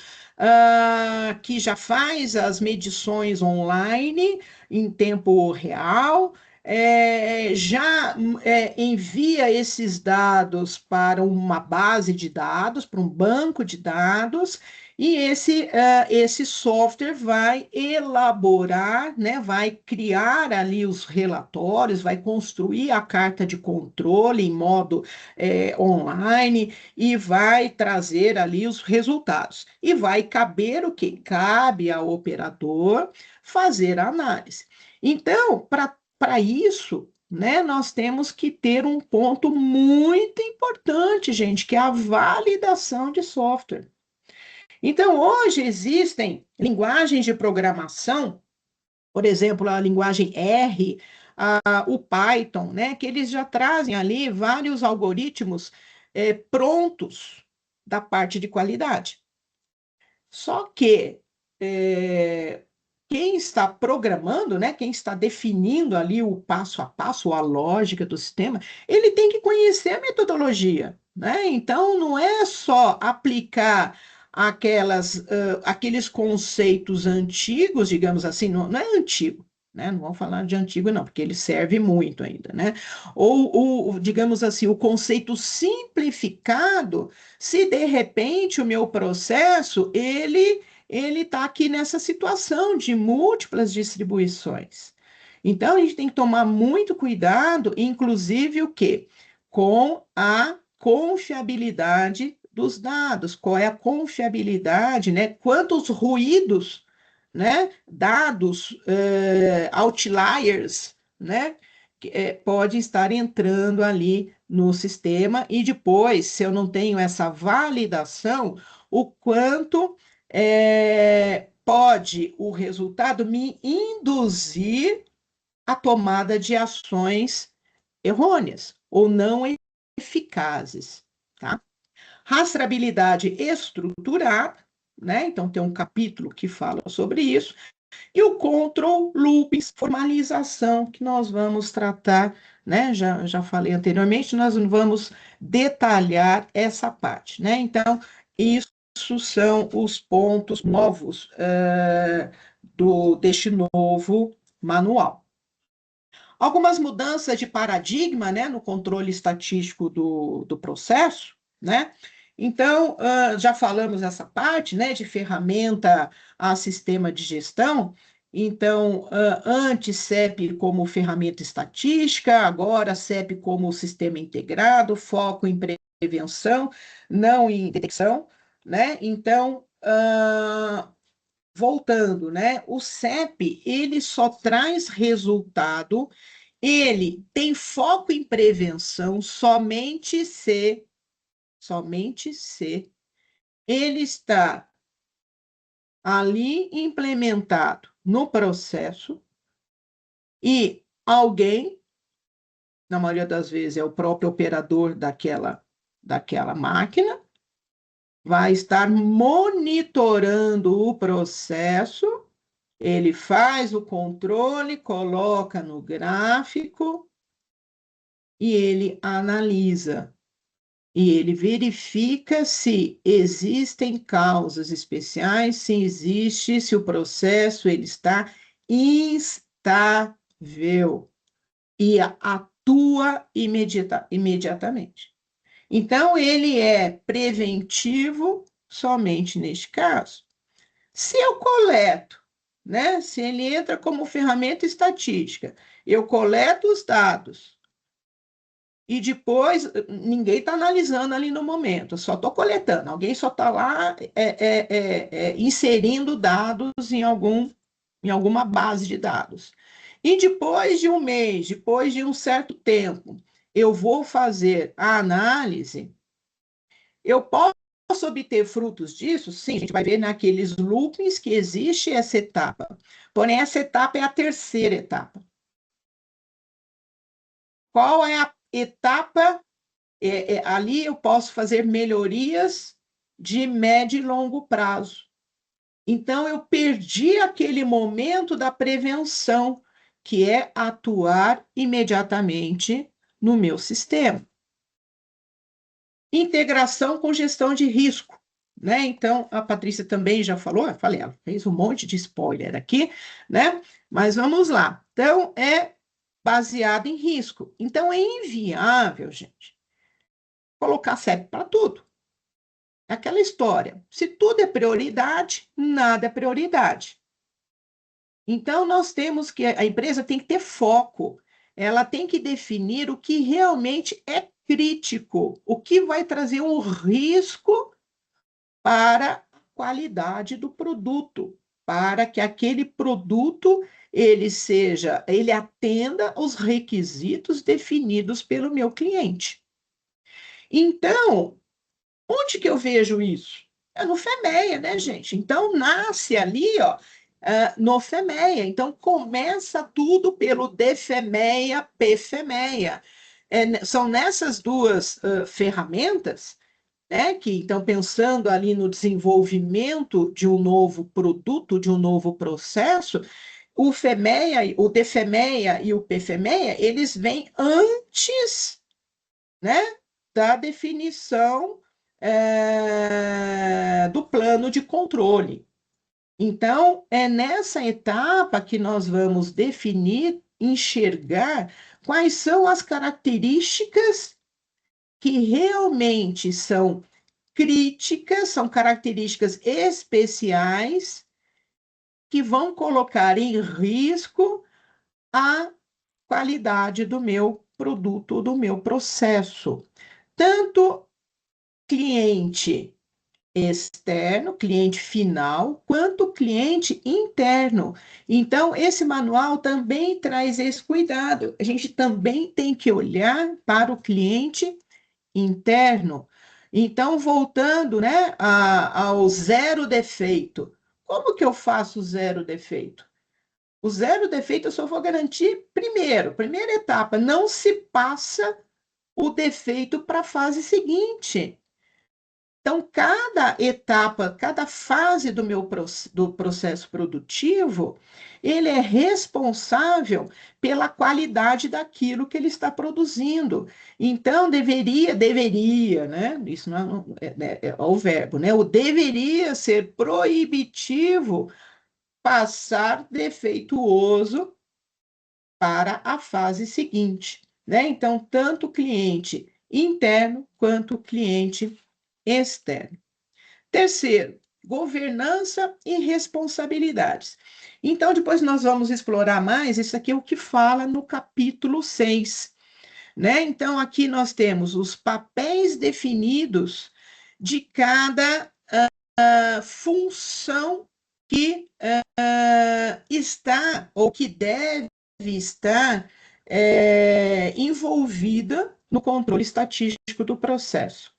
que já faz as medições online em tempo real, já envia esses dados para uma base de dados, para um banco de dados, e esse software vai elaborar, né, vai criar ali os relatórios, vai construir a carta de controle em modo online e vai trazer ali os resultados. E vai caber o que? Cabe ao operador fazer a análise. Então, para isso, né, nós temos que ter um ponto muito importante, gente, que é a validação de software. Então, hoje existem linguagens de programação, por exemplo, a linguagem R, o Python, né, que eles já trazem ali vários algoritmos prontos da parte de qualidade. Só que quem está programando, né, quem está definindo ali o passo a passo, a lógica do sistema, ele tem que conhecer a metodologia, né? Então, não é só aplicar aqueles conceitos antigos, digamos assim, não é antigo, né? Não vamos falar de antigo, não, porque ele serve muito ainda, né? Ou, digamos assim, o conceito simplificado, se de repente o meu processo, ele está aqui nessa situação de múltiplas distribuições. Então, a gente tem que tomar muito cuidado, inclusive o quê? Com a confiabilidade dos dados. Qual é a confiabilidade, né? Quantos ruídos, né? Dados, outliers, né? Pode estar entrando ali no sistema e depois, se eu não tenho essa validação, o quanto pode o resultado me induzir à tomada de ações errôneas ou não eficazes, tá? Rastreabilidade estruturada, né? Então tem um capítulo que fala sobre isso, e o control looping, formalização, que nós vamos tratar, né? Já falei anteriormente, nós vamos detalhar essa parte, né? Então, isso são os pontos novos deste novo manual. Algumas mudanças de paradigma, né, no controle estatístico do processo, né? Então, já falamos essa parte, né, de ferramenta a sistema de gestão. Então, antes CEP como ferramenta estatística, agora CEP como sistema integrado, foco em prevenção, não em detecção, né? Então, voltando, né? O CEP, ele só traz resultado, ele tem foco em prevenção somente se ele está ali implementado no processo e alguém, na maioria das vezes é o próprio operador daquela máquina, vai estar monitorando o processo, ele faz o controle, coloca no gráfico e ele analisa. E ele verifica se existem causas especiais, se o processo ele está instável e atua imediatamente. Então, ele é preventivo somente neste caso. Se eu coleto, né? Se ele entra como ferramenta estatística, eu coleto os dados e depois ninguém está analisando ali no momento, eu só estou coletando, alguém só está lá inserindo dados em alguma base de dados. E depois de um mês, depois de um certo tempo, eu vou fazer a análise, Eu posso obter frutos disso? Sim, a gente vai ver naqueles loopings que existe essa etapa. Porém, essa etapa é a terceira etapa. Qual é a etapa? Ali eu posso fazer melhorias de médio e longo prazo. Então, eu perdi aquele momento da prevenção, que é atuar imediatamente no meu sistema. Integração com gestão de risco, né? Então, a Patrícia também já falou, eu falei, ela fez um monte de spoiler aqui, né? Mas vamos lá. Então, é baseado em risco. Então, é inviável, gente, colocar CEP para tudo. É aquela história. Se tudo é prioridade, nada é prioridade. Então, nós temos que, a empresa tem que ter foco, ela tem que definir o que realmente é crítico, o que vai trazer um risco para a qualidade do produto, para que aquele produto ele atenda aos requisitos definidos pelo meu cliente. Então, onde que eu vejo isso? É no FEMEA, né, gente? Então, nasce ali, ó, no FEMEA. Então, começa tudo pelo DFEMEA, PFEMEA. São nessas duas ferramentas, né, que estão pensando ali no desenvolvimento de um novo produto, de um novo processo, o FEMEA, o DFEMEA e o PFEMEA, eles vêm antes, né, da definição do plano de controle. Então, é nessa etapa que nós vamos definir, enxergar quais são as características que realmente são críticas, são características especiais que vão colocar em risco a qualidade do meu produto, do meu processo. Tanto cliente externo, cliente final, quanto cliente interno. Então, esse manual também traz esse cuidado. A gente também tem que olhar para o cliente interno. Então, voltando, né, ao zero defeito. Como que eu faço zero defeito? O zero defeito eu só vou garantir primeira etapa, não se passa o defeito para a fase seguinte. Então, cada etapa, cada fase do processo produtivo, ele é responsável pela qualidade daquilo que ele está produzindo. Então, deveria, né? Isso não é o verbo, né? O deveria ser proibitivo passar defeituoso para a fase seguinte, né? Então, tanto o cliente interno quanto o cliente externo. Terceiro, governança e responsabilidades. Então, depois nós vamos explorar mais, isso aqui é o que fala no capítulo 6, né? Então, aqui nós temos os papéis definidos de cada função que está ou que deve estar envolvida no controle estatístico do processo.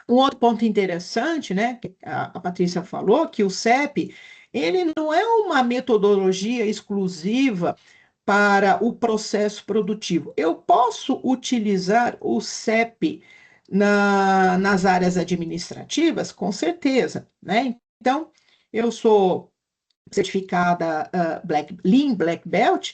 Um outro ponto interessante, né, que a Patrícia falou, que o CEP, ele não é uma metodologia exclusiva para o processo produtivo. Eu posso utilizar o CEP nas áreas administrativas, com certeza, né? Então, eu sou certificada Lean Black Belt,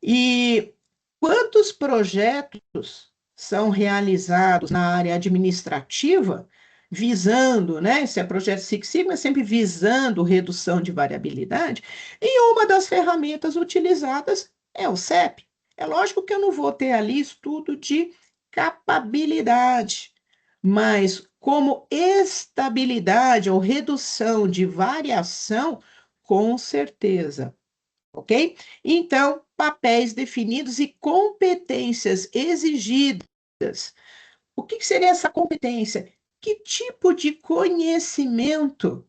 e quantos projetos são realizados na área administrativa visando, né? Se é projeto Six Sigma, é sempre visando redução de variabilidade, e uma das ferramentas utilizadas é o CEP. É lógico que eu não vou ter ali estudo de capabilidade, mas como estabilidade ou redução de variação, com certeza, ok? Então, papéis definidos e competências exigidas. O que seria essa competência? Que tipo de conhecimento,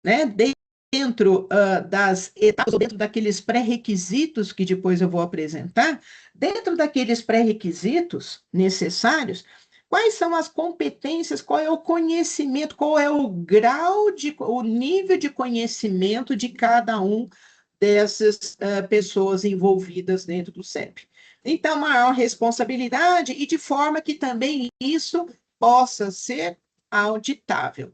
né, dentro das etapas, ou dentro daqueles pré-requisitos que depois eu vou apresentar, dentro daqueles pré-requisitos necessários, quais são as competências, qual é o conhecimento, qual é o grau o nível de conhecimento de cada um dessas pessoas envolvidas dentro do CEP. Então, maior responsabilidade e de forma que também isso possa ser auditável.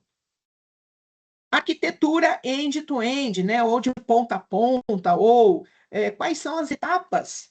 Arquitetura end-to-end, né, ou de ponta a ponta, ou quais são as etapas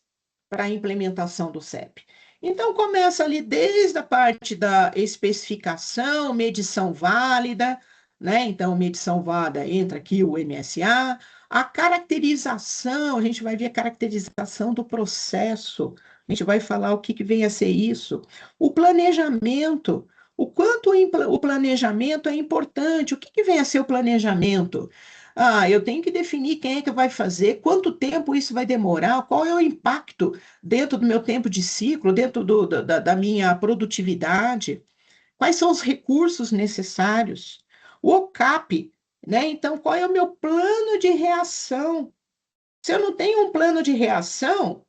para a implementação do CEP. Então, começa ali desde a parte da especificação, medição válida, né? Então, medição válida, entra aqui o MSA, a caracterização, a gente vai ver a caracterização do processo, a gente vai falar o que vem a ser isso, o planejamento, o quanto o planejamento é importante, o que vem a ser o planejamento? Eu tenho que definir quem é que vai fazer, quanto tempo isso vai demorar, qual é o impacto dentro do meu tempo de ciclo, dentro da minha produtividade, quais são os recursos necessários, o OCAP, né? Então, qual é o meu plano de reação? Se eu não tenho um plano de reação,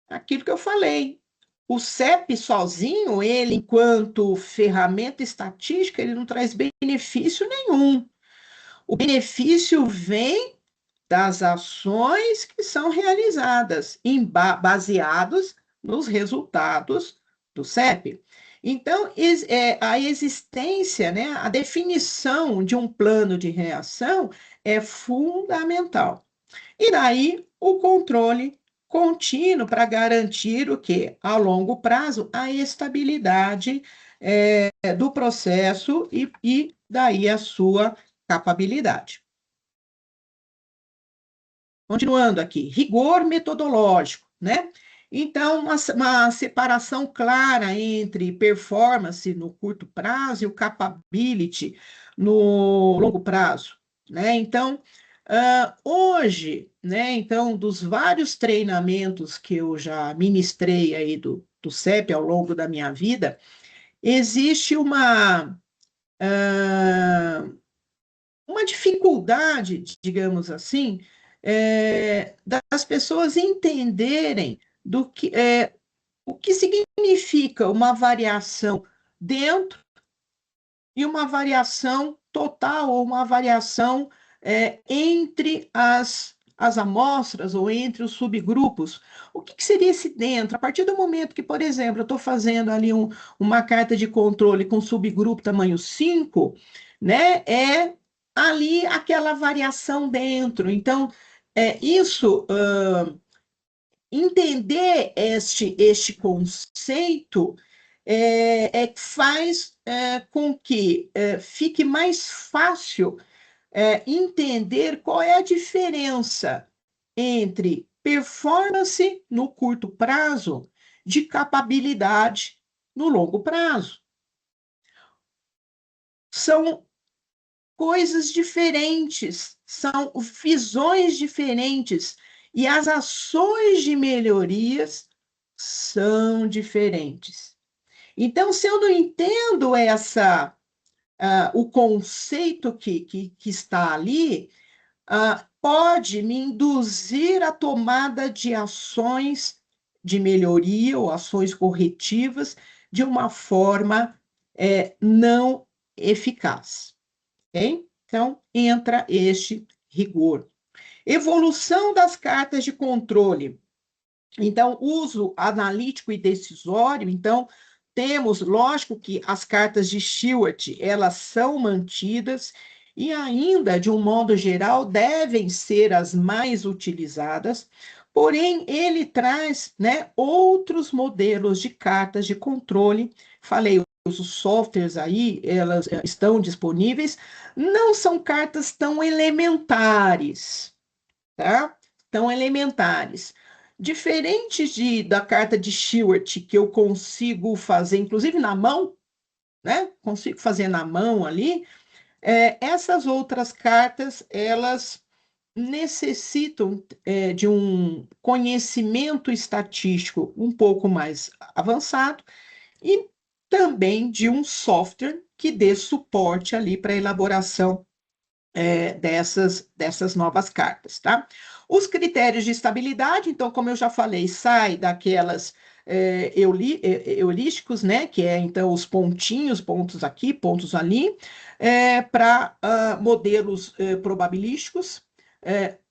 aquilo que eu falei, o CEP sozinho, ele, enquanto ferramenta estatística, ele não traz benefício nenhum. O benefício vem das ações que são realizadas, baseados nos resultados do CEP. Então, a existência, né, a definição de um plano de reação é fundamental. E daí, o controle contínuo para garantir o quê? A longo prazo, a estabilidade do processo e daí a sua capabilidade. Continuando aqui, rigor metodológico, né? Então, uma separação clara entre performance no curto prazo e o capability no longo prazo, né? Então, hoje, né? Então, dos vários treinamentos que eu já ministrei aí do CEP ao longo da minha vida, existe uma dificuldade, digamos assim, das pessoas entenderem o que significa uma variação dentro e uma variação total, ou uma variação entre as amostras ou entre os subgrupos. O que seria esse dentro? A partir do momento que, por exemplo, eu estou fazendo ali uma carta de controle com subgrupo tamanho 5, né, ali aquela variação dentro. Então, entender este conceito faz com que fique mais fácil entender qual é a diferença entre performance no curto prazo de capabilidade no longo prazo. São coisas diferentes, são visões diferentes e as ações de melhorias são diferentes. Então, se eu não entendo o conceito que está ali, pode me induzir a tomada de ações de melhoria ou ações corretivas de uma forma não eficaz. Okay? Então, entra este rigor. Evolução das cartas de controle. Então, uso analítico e decisório. Então, temos, lógico que as cartas de Stewart, elas são mantidas e ainda, de um modo geral, devem ser as mais utilizadas, porém, ele traz, né, outros modelos de cartas de controle. Falei, os softwares aí, elas estão disponíveis, não são cartas tão elementares, tá? Tão elementares. Diferente da carta de Stewart, que eu consigo fazer, inclusive na mão, né? Consigo fazer na mão ali, essas outras cartas, elas necessitam de um conhecimento estatístico um pouco mais avançado e também de um software que dê suporte ali para a elaboração dessas novas cartas, tá? Os critérios de estabilidade, então, como eu já falei, sai daquelas heurísticos, né, que é então os pontinhos, pontos aqui, pontos ali, para modelos probabilísticos.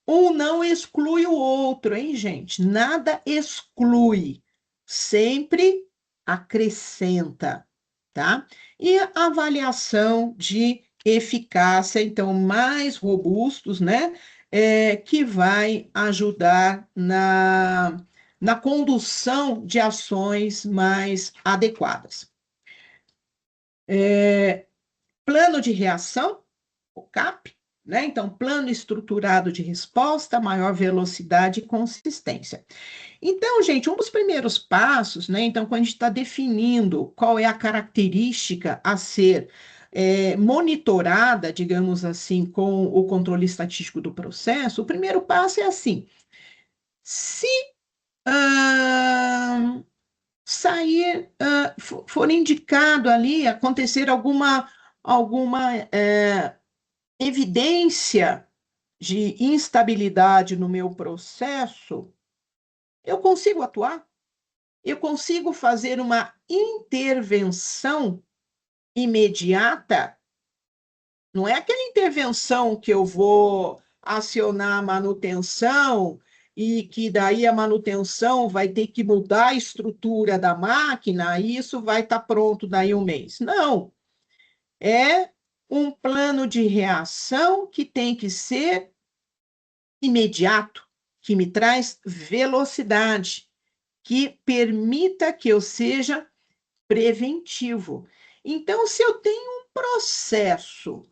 Um não exclui o outro, hein, gente? Nada exclui, sempre acrescenta, tá? E a avaliação de eficácia, então, mais robustos, né? Que vai ajudar na condução de ações mais adequadas. Plano de reação, o CAP, né? Então, plano estruturado de resposta, maior velocidade e consistência. Então, gente, um dos primeiros passos, né? Então, quando a gente está definindo qual é a característica a ser monitorada, digamos assim, com o controle estatístico do processo, o primeiro passo é assim: se for indicado ali, acontecer alguma evidência de instabilidade no meu processo, eu consigo atuar? Eu consigo fazer uma intervenção imediata? Não é aquela intervenção que eu vou acionar a manutenção e que daí a manutenção vai ter que mudar a estrutura da máquina e isso vai estar pronto daí um mês. Não. É um plano de reação que tem que ser imediato, que me traz velocidade, que permita que eu seja preventivo. Então, se eu tenho um processo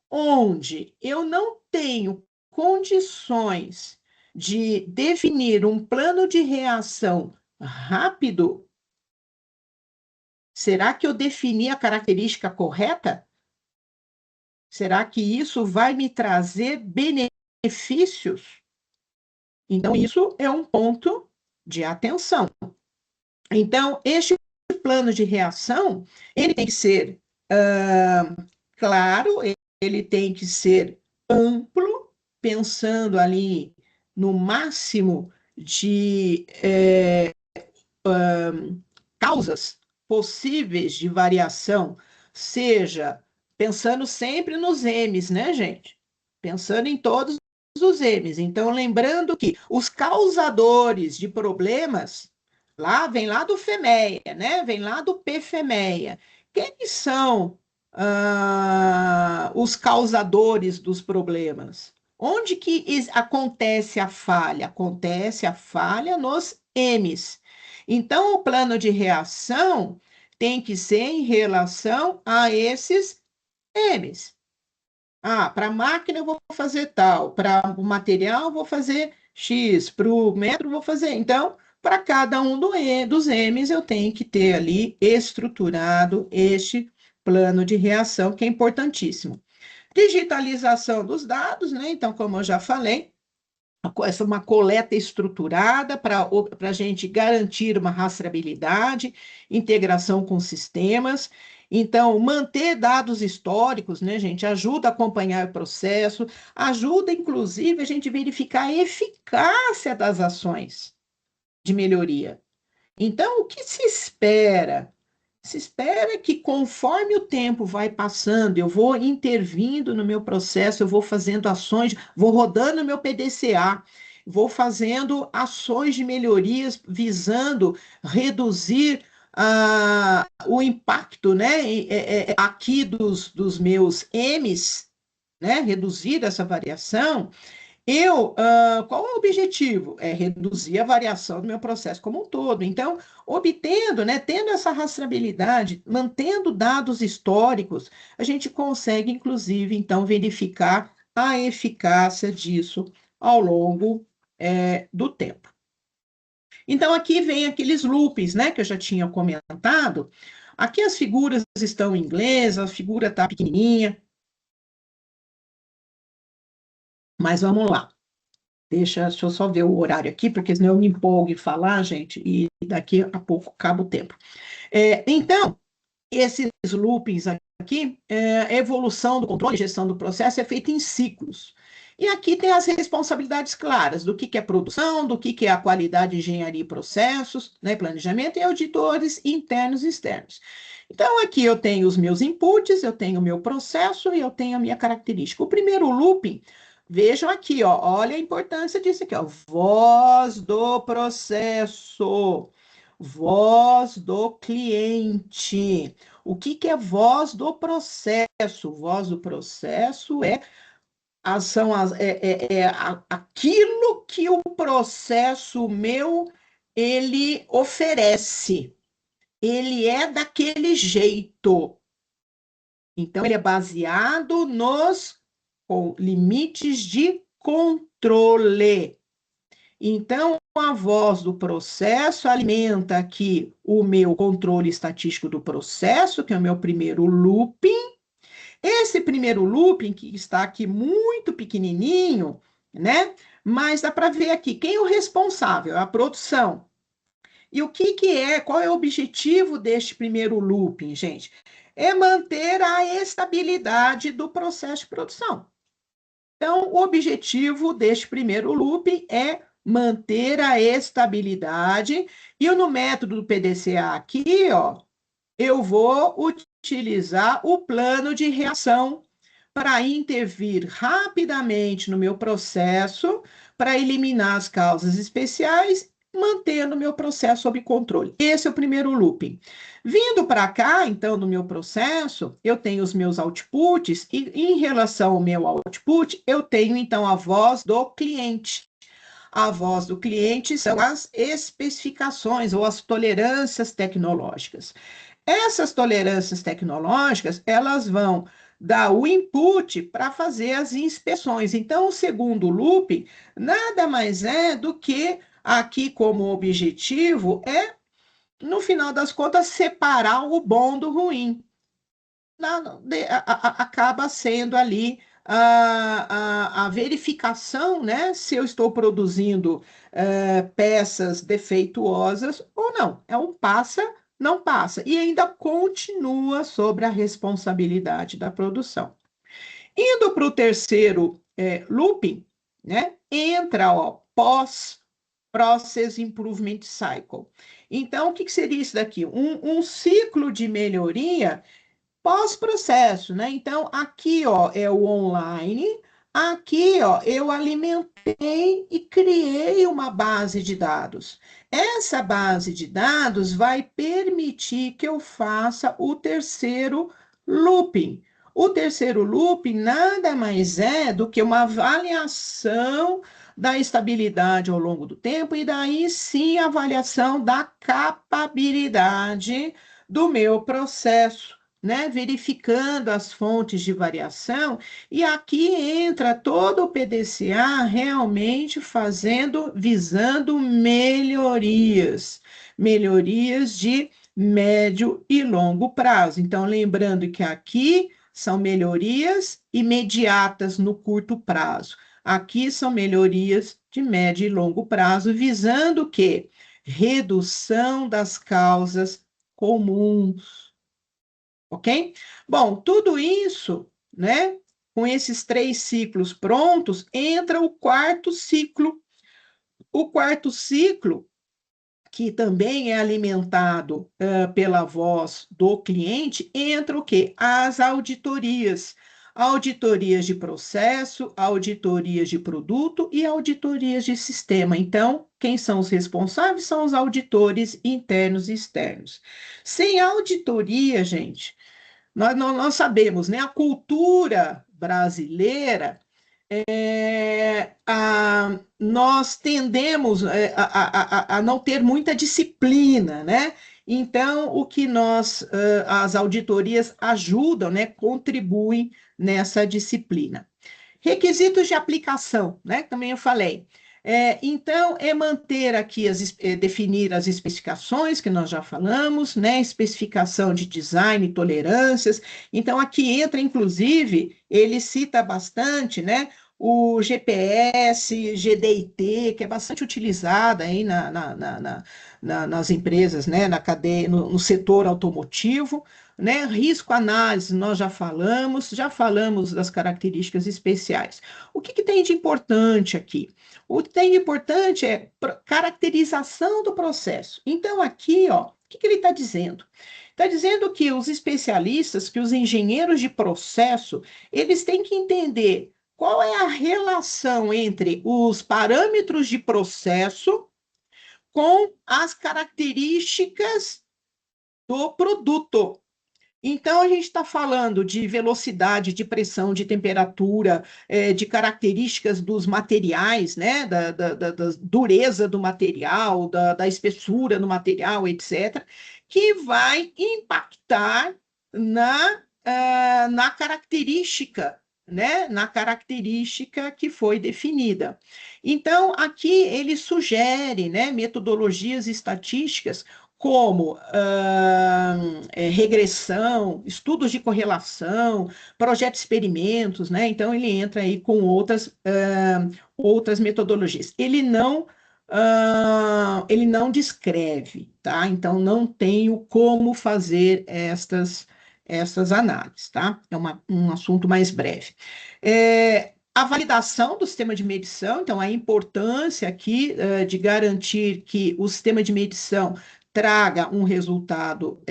onde eu não tenho condições de definir um plano de reação rápido, será que eu defini a característica correta? Será que isso vai me trazer benefícios? Então, isso é um ponto de atenção. Então, este plano de reação, ele tem que ser claro, ele tem que ser amplo, pensando ali no máximo de causas possíveis de variação, seja pensando sempre nos M's, né, gente? Pensando em todos os M's. Então, lembrando que os causadores de problemas vem lá do FEMEA, né? Vem lá do PFEMEA. Quem são os causadores dos problemas? Onde que acontece a falha? Acontece a falha nos M's. Então, o plano de reação tem que ser em relação a esses M's. Para a máquina eu vou fazer tal, para o material eu vou fazer X, para o metro eu vou fazer. Então, para cada um dos M's eu tenho que ter ali estruturado este plano de reação, que é importantíssimo. Digitalização dos dados, né? Então, como eu já falei, essa é uma coleta estruturada para a gente garantir uma rastreabilidade, integração com sistemas. Então, manter dados históricos, né, gente, ajuda a acompanhar o processo, ajuda, inclusive, a gente verificar a eficácia das ações de melhoria. Então, o que se espera? Se espera que conforme o tempo vai passando, eu vou intervindo no meu processo, eu vou fazendo ações, vou rodando o meu PDCA, vou fazendo ações de melhorias visando reduzir o impacto, né, aqui dos meus M's, né, reduzir essa variação. Qual é o objetivo? É reduzir a variação do meu processo como um todo. Então, obtendo, né, tendo essa rastreabilidade, mantendo dados históricos, a gente consegue, inclusive, então, verificar a eficácia disso ao longo do tempo. Então, aqui vem aqueles loops, né, que eu já tinha comentado. Aqui as figuras estão em inglês, a figura está pequenininha. Mas vamos lá. Deixa eu só ver o horário aqui, porque senão eu me empolgo em falar, gente, e daqui a pouco acaba o tempo. Então, esses loopings aqui, a evolução do controle e gestão do processo é feita em ciclos. E aqui tem as responsabilidades claras do que é produção, do que é a qualidade, engenharia e processos, né, planejamento e auditores internos e externos. Então, aqui eu tenho os meus inputs, eu tenho o meu processo e eu tenho a minha característica. O primeiro looping, vejam aqui, ó, olha a importância disso aqui, ó, voz do processo, voz do cliente. O que é voz do processo? Voz do processo é aquilo que o processo meu ele oferece. Ele é daquele jeito. Então, ele é baseado nos limites de controle. Então, a voz do processo alimenta aqui o meu controle estatístico do processo, que é o meu primeiro looping. Esse primeiro looping, que está aqui muito pequenininho, né? Mas dá para ver aqui, quem é o responsável? A produção. E o que qual é o objetivo deste primeiro looping, gente? É manter a estabilidade do processo de produção. Então, o objetivo deste primeiro looping é manter a estabilidade. E no método do PDCA aqui, ó, eu vou utilizar o plano de reação para intervir rapidamente no meu processo, para eliminar as causas especiais, mantendo o meu processo sob controle. Esse é o primeiro looping. Vindo para cá, então, no meu processo, eu tenho os meus outputs, e em relação ao meu output, eu tenho, então, a voz do cliente. A voz do cliente são as especificações ou as tolerâncias tecnológicas. Essas tolerâncias tecnológicas, elas vão dar o input para fazer as inspeções. Então, o segundo loop nada mais é do que aqui como objetivo é, no final das contas, separar o bom do ruim. Acaba sendo ali a verificação, né, se eu estou produzindo peças defeituosas ou não. É um passa, não passa. E ainda continua sobre a responsabilidade da produção. Indo para o terceiro looping, né, entra o pós-process improvement cycle. Então, o que seria isso daqui? Um ciclo de melhoria pós-processo, né? Então, aqui, ó, é o online. Aqui, ó, eu alimentei e criei uma base de dados. Essa base de dados vai permitir que eu faça o terceiro looping. O terceiro looping nada mais é do que uma avaliação da estabilidade ao longo do tempo e daí sim a avaliação da capabilidade do meu processo, né? Verificando as fontes de variação, e aqui entra todo o PDCA realmente visando melhorias de médio e longo prazo. Então, lembrando que aqui são melhorias imediatas no curto prazo. Aqui são melhorias de médio e longo prazo, visando o quê? Redução das causas comuns. Ok? Bom, tudo isso, né? Com esses 3 ciclos prontos, entra o quarto ciclo. O quarto ciclo, que também é alimentado pela voz do cliente, entra o quê? As auditorias. Auditorias de processo, auditorias de produto e auditorias de sistema. Então, quem são os responsáveis? São os auditores internos e externos. Sem auditoria, gente, nós sabemos, né? A cultura brasileira, nós tendemos a não ter muita disciplina, né? Então, o que as auditorias ajudam, né? Contribuem nessa disciplina. Requisitos de aplicação, né? Também eu falei. Então, é manter aqui, definir as especificações, que nós já falamos, né? Especificação de design, tolerâncias. Então, aqui entra, inclusive, ele cita bastante, né? O GPS, GDIT, que é bastante utilizado aí nas empresas, né? Na cadeia, no setor automotivo, né? Risco análise, nós já falamos das características especiais. O que tem de importante aqui? O que tem de importante é caracterização do processo. Então, aqui, ó, o que ele está dizendo? Está dizendo que os especialistas, que os engenheiros de processo, eles têm que entender qual é a relação entre os parâmetros de processo com as características do produto. Então, a gente está falando de velocidade, de pressão, de temperatura, de características dos materiais, né? Da dureza do material, da espessura do material, etc., que vai impactar na característica, né? Na característica que foi definida. Então, aqui ele sugere, né, metodologias estatísticas como regressão, estudos de correlação, projeto de experimentos, né? Então, ele entra aí com outras metodologias. Ele não descreve, tá? Então, não tenho como fazer estas análises, tá? É um assunto mais breve. A validação do sistema de medição, então, a importância aqui de garantir que o sistema de medição traga um resultado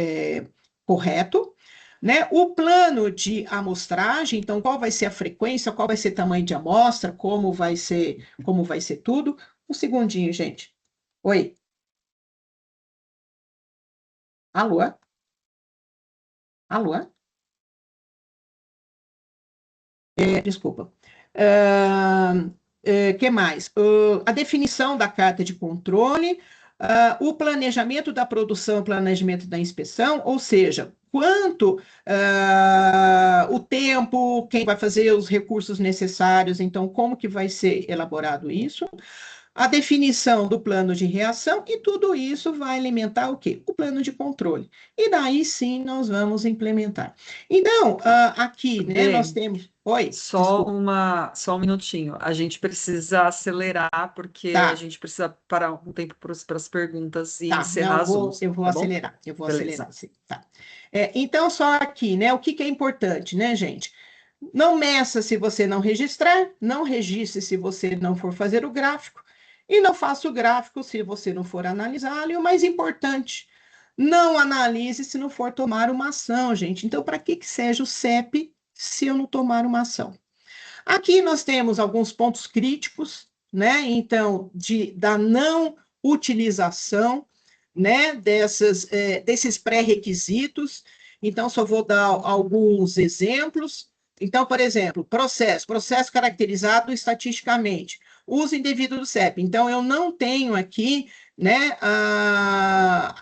correto, né? O plano de amostragem, então, qual vai ser a frequência, qual vai ser o tamanho de amostra, como vai ser tudo. Um segundinho, gente. Oi. Alô? Alô? Desculpa. Que mais? A definição da carta de controle, o planejamento da produção, o planejamento da inspeção, ou seja, quanto o tempo, quem vai fazer os recursos necessários, então como que vai ser elaborado isso? A definição do plano de reação, e tudo isso vai alimentar o quê? O plano de controle. E daí sim nós vamos implementar. Então, aqui, né, nós temos. Oi, só um minutinho. A gente precisa acelerar, porque a gente precisa parar um tempo para as perguntas e encerrar as 11. Eu vou acelerar, acelerar, sim. Tá. Então, só aqui, né? O que é importante, né, gente? Não meça se você não registrar, não registre se você não for fazer o gráfico, e não faça o gráfico se você não for analisá-lo. E o mais importante, não analise se não for tomar uma ação, gente. Então, para que seja o CEP se eu não tomar uma ação? Aqui nós temos alguns pontos críticos, né? Então, da não utilização, né? Desses pré-requisitos. Então, só vou dar alguns exemplos. Então, por exemplo, processo caracterizado estatisticamente, uso indevido do CEP. Então, eu não tenho aqui, né,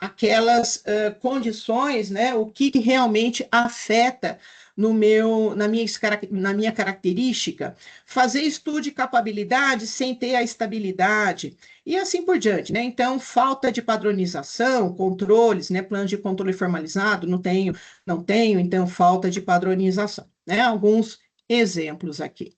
aquelas condições, né, o que realmente afeta na minha característica, fazer estudo de capabilidade sem ter a estabilidade, e assim por diante, né? Então, falta de padronização, controles, né? Plano de controle formalizado, não tenho, então falta de padronização, né? Alguns exemplos aqui.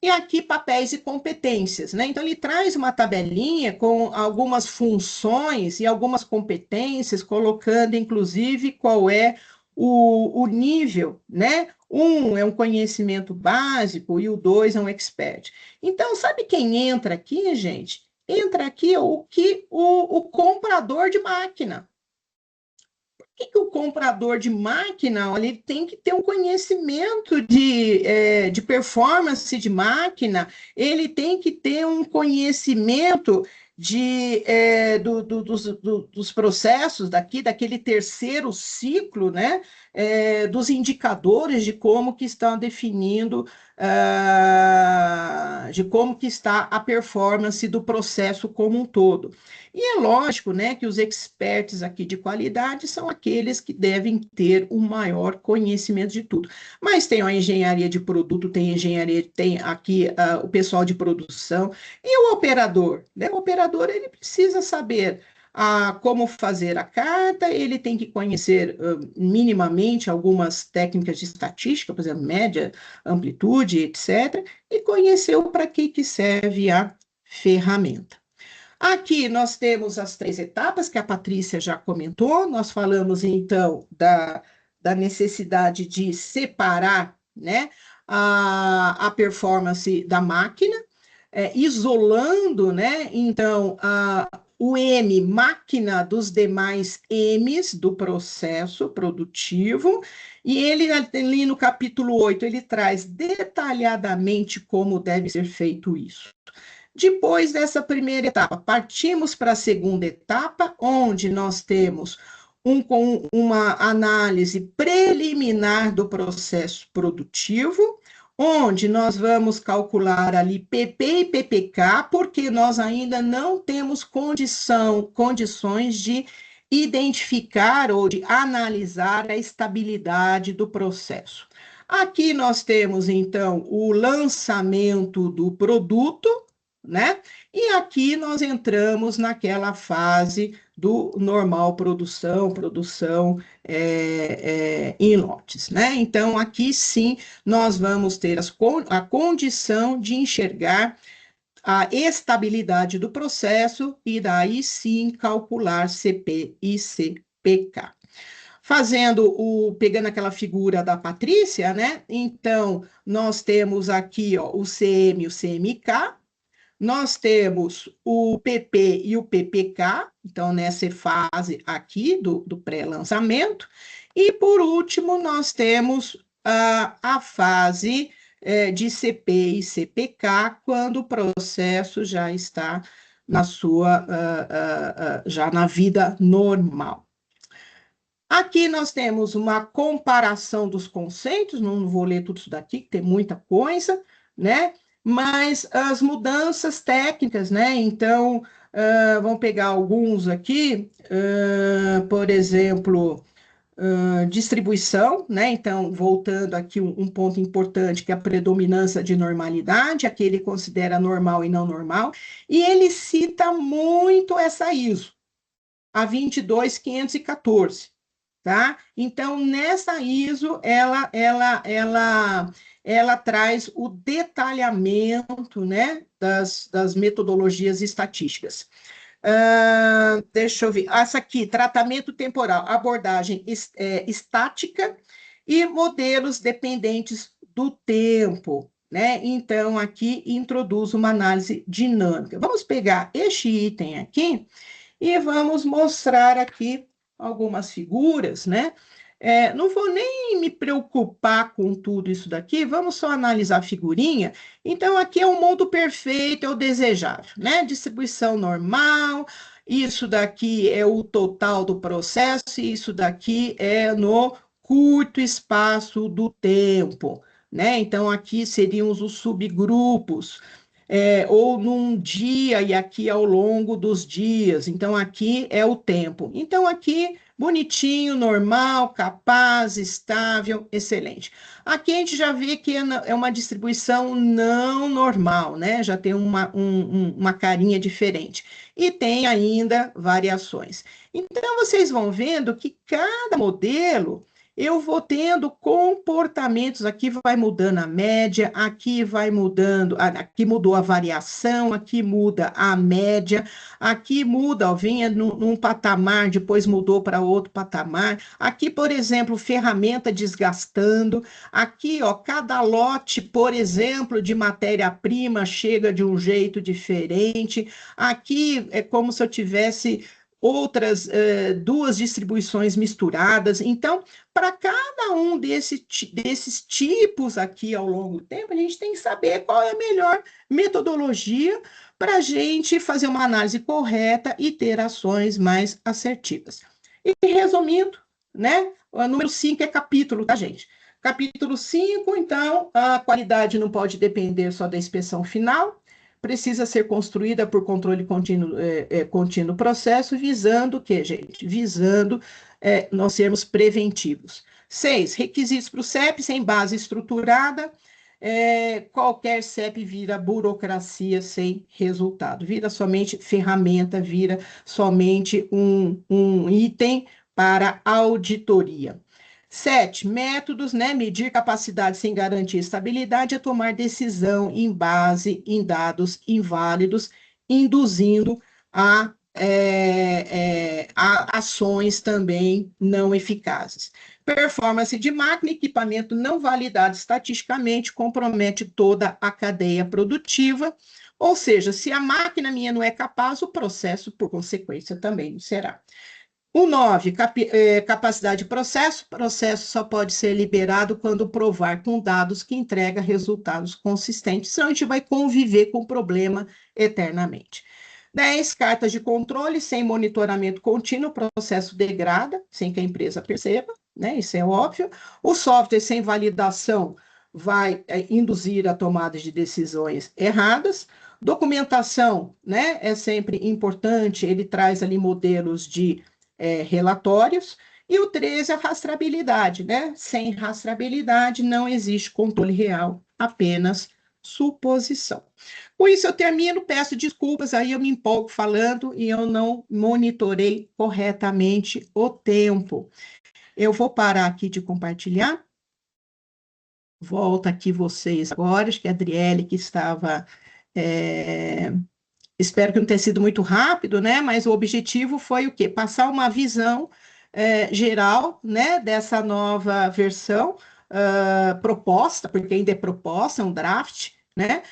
E aqui papéis e competências, né? Então, ele traz uma tabelinha com algumas funções e algumas competências, colocando, inclusive, qual é o nível, né? 1 é um conhecimento básico e o 2 é um expert. Então, sabe quem entra aqui, gente? Entra aqui o comprador de máquina. Por que o comprador de máquina ele tem que ter um conhecimento de performance de máquina, ele tem que ter um conhecimento dos processos daquele terceiro ciclo, né? Dos indicadores de como que estão definindo, de como que está a performance do processo como um todo. E é lógico, né, que os experts aqui de qualidade são aqueles que devem ter o maior conhecimento de tudo. Mas tem a engenharia de produto, tem aqui o pessoal de produção e o operador, né? O operador, ele precisa saber como fazer a carta, ele tem que conhecer minimamente algumas técnicas de estatística, por exemplo, média, amplitude, etc., e conhecer para que serve a ferramenta. Aqui nós temos as 3 etapas que a Patrícia já comentou. Nós falamos, então, da necessidade de separar, né, a performance da máquina, isolando, né, então, o M, máquina dos demais M's do processo produtivo, e ele, ali no capítulo 8, ele traz detalhadamente como deve ser feito isso. Depois dessa primeira etapa, partimos para a segunda etapa, onde nós temos uma análise preliminar do processo produtivo, onde nós vamos calcular ali PP e PPK, porque nós ainda não temos condições de identificar ou de analisar a estabilidade do processo. Aqui nós temos, então, o lançamento do produto, né? E aqui nós entramos naquela fase do normal produção em lotes, né? Então, aqui sim, nós vamos ter a condição de enxergar a estabilidade do processo e daí sim calcular CP e CPK. Pegando aquela figura da Patrícia, né? Então, nós temos aqui, ó, o CM e o CMK, nós temos o PP e o PPK, então, nessa fase aqui do pré-lançamento. E, por último, nós temos a fase de CP e CPK, quando o processo já está já na vida normal. Aqui nós temos uma comparação dos conceitos, não vou ler tudo isso daqui, que tem muita coisa, né? Mas as mudanças técnicas, né? Então, vamos pegar alguns aqui, por exemplo, distribuição, né? Então, voltando aqui um ponto importante, que é a predominância de normalidade, aqui ele considera normal e não normal, e ele cita muito essa ISO, a 22514. Tá? Então, nessa ISO, ela traz o detalhamento, né, das metodologias estatísticas. Deixa eu ver. Essa aqui, tratamento temporal, abordagem estática e modelos dependentes do tempo, né? Então, aqui introduz uma análise dinâmica. Vamos pegar este item aqui e vamos mostrar aqui algumas figuras, né? Não vou nem me preocupar com tudo isso daqui, vamos só analisar a figurinha. Então, aqui é o mundo perfeito, é o desejável, né? Distribuição normal, isso daqui é o total do processo, e isso daqui é no curto espaço do tempo, né? Então, aqui seriam os subgrupos. Ou num dia e aqui ao longo dos dias. Então, aqui é o tempo. Então, aqui, bonitinho, normal, capaz, estável, excelente. Aqui a gente já vê que é uma distribuição não normal, né? Já tem uma carinha diferente. E tem ainda variações. Então, vocês vão vendo que cada modelo eu vou tendo comportamentos, aqui vai mudando a média, aqui vai mudando, aqui mudou a variação, aqui muda a média, aqui muda, ó, vinha num patamar, depois mudou para outro patamar, aqui, por exemplo, ferramenta desgastando, aqui, ó, cada lote, por exemplo, de matéria-prima chega de um jeito diferente, aqui é como se eu tivesse outras duas distribuições misturadas. Então, para cada um desses tipos aqui ao longo do tempo, a gente tem que saber qual é a melhor metodologia para a gente fazer uma análise correta e ter ações mais assertivas. E resumindo, né? O número 5 é capítulo, tá, gente? Capítulo 5, então, a qualidade não pode depender só da inspeção final, precisa ser construída por controle contínuo processo, visando o quê, gente? Visando nós sermos preventivos. 6, requisitos para o CEP sem base estruturada, qualquer CEP vira burocracia sem resultado, vira somente ferramenta, vira somente um item para auditoria. 7, métodos, né? Medir capacidade sem garantir estabilidade é tomar decisão em base em dados inválidos, induzindo a ações também não eficazes. Performance de máquina, equipamento não validado estatisticamente compromete toda a cadeia produtiva, ou seja, se a máquina minha não é capaz, o processo, por consequência, também não será. O 9, capacidade de processo. Processo só pode ser liberado quando provar com dados que entrega resultados consistentes, senão a gente vai conviver com o problema eternamente. 10, cartas de controle, sem monitoramento contínuo, o processo degrada, sem que a empresa perceba, né? Isso é óbvio. O software sem validação vai induzir a tomada de decisões erradas. Documentação, né? É sempre importante, ele traz ali modelos de relatórios. E o 13, a rastreabilidade, né? Sem rastreabilidade não existe controle real, apenas suposição. Com isso eu termino, peço desculpas, aí eu me empolgo falando e eu não monitorei corretamente o tempo. Eu vou parar aqui de compartilhar. Volta aqui vocês agora, acho que a Adriele que estava... Espero que não tenha sido muito rápido, né? Mas o objetivo foi o quê? Passar uma visão geral, né, dessa nova versão proposta, porque ainda é proposta, é um draft, né?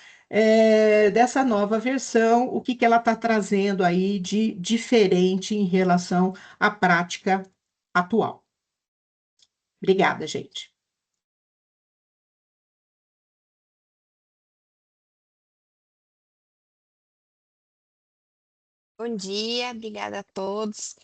Dessa nova versão, o que ela está trazendo aí de diferente em relação à prática atual. Obrigada, gente. Bom dia, obrigada a todos.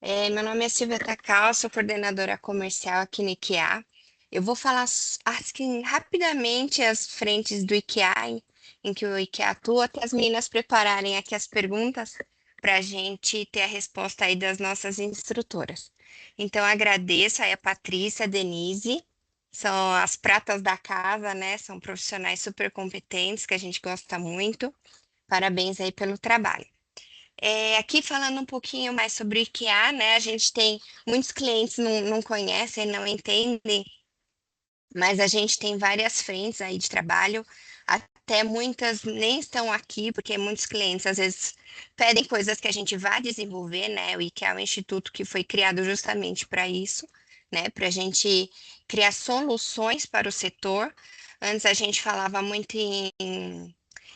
Meu nome é Silvia Takal, sou coordenadora comercial aqui no IKEA. Eu vou falar assim, rapidamente as frentes do IKEA, em que o IKEA atua, até as meninas prepararem aqui as perguntas para a gente ter a resposta aí das nossas instrutoras. Então, agradeço aí a Patrícia, a Denise, são as pratas da casa, né? São profissionais super competentes que a gente gosta muito. Parabéns aí pelo trabalho. Aqui falando um pouquinho mais sobre o IKEA, né? A gente tem muitos clientes não conhecem, não entendem, mas a gente tem várias frentes aí de trabalho, até muitas nem estão aqui, porque muitos clientes às vezes pedem coisas que a gente vai desenvolver, né? O IKEA é um instituto que foi criado justamente para isso, né? Para a gente criar soluções para o setor. Antes a gente falava muito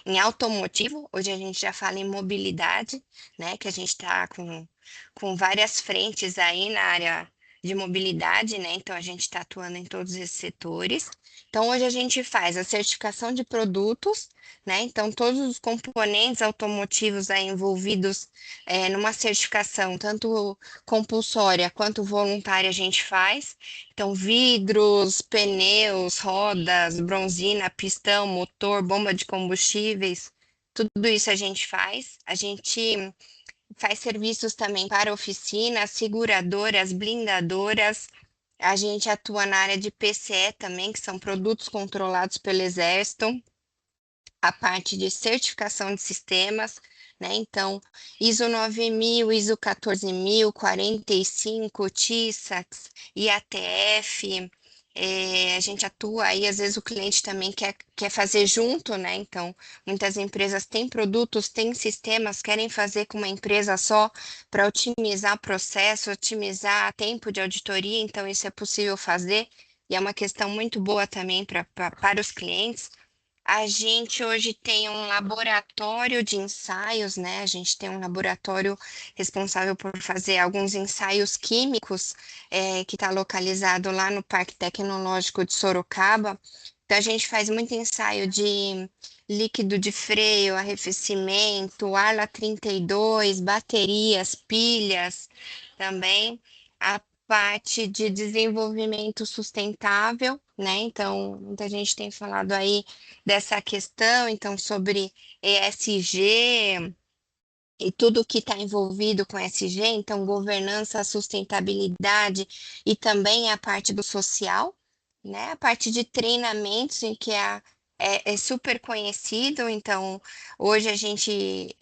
em automotivo, hoje a gente já fala em mobilidade, né? Que a gente está com várias frentes aí na área de mobilidade, né? Então a gente está atuando em todos esses setores. Então hoje a gente faz a certificação de produtos, né? Então todos os componentes automotivos aí envolvidos numa certificação, tanto compulsória quanto voluntária, a gente faz. Então vidros, pneus, rodas, bronzina, pistão, motor, bomba de combustíveis, tudo isso a gente faz. A gente faz serviços também para oficinas, seguradoras, blindadoras. A gente atua na área de PCE também, que são produtos controlados pelo Exército. A parte de certificação de sistemas, né? Então, ISO 9000, ISO 14000, 45, TISAX, IATF. A gente atua aí, às vezes o cliente também quer fazer junto, né? Então, muitas empresas têm produtos, têm sistemas, querem fazer com uma empresa só para otimizar o processo, otimizar tempo de auditoria, então isso é possível fazer e é uma questão muito boa também para os clientes. A gente hoje tem um laboratório de ensaios, né? A gente tem um laboratório responsável por fazer alguns ensaios químicos, que está localizado lá no Parque Tecnológico de Sorocaba. Então, a gente faz muito ensaio de líquido de freio, arrefecimento, Arla 32, baterias, pilhas também. A parte de desenvolvimento sustentável, né? Então, muita gente tem falado aí dessa questão, então, sobre ESG e tudo que está envolvido com ESG, então, governança, sustentabilidade e também a parte do social, né? A parte de treinamentos, em que é super conhecido, então, hoje a gente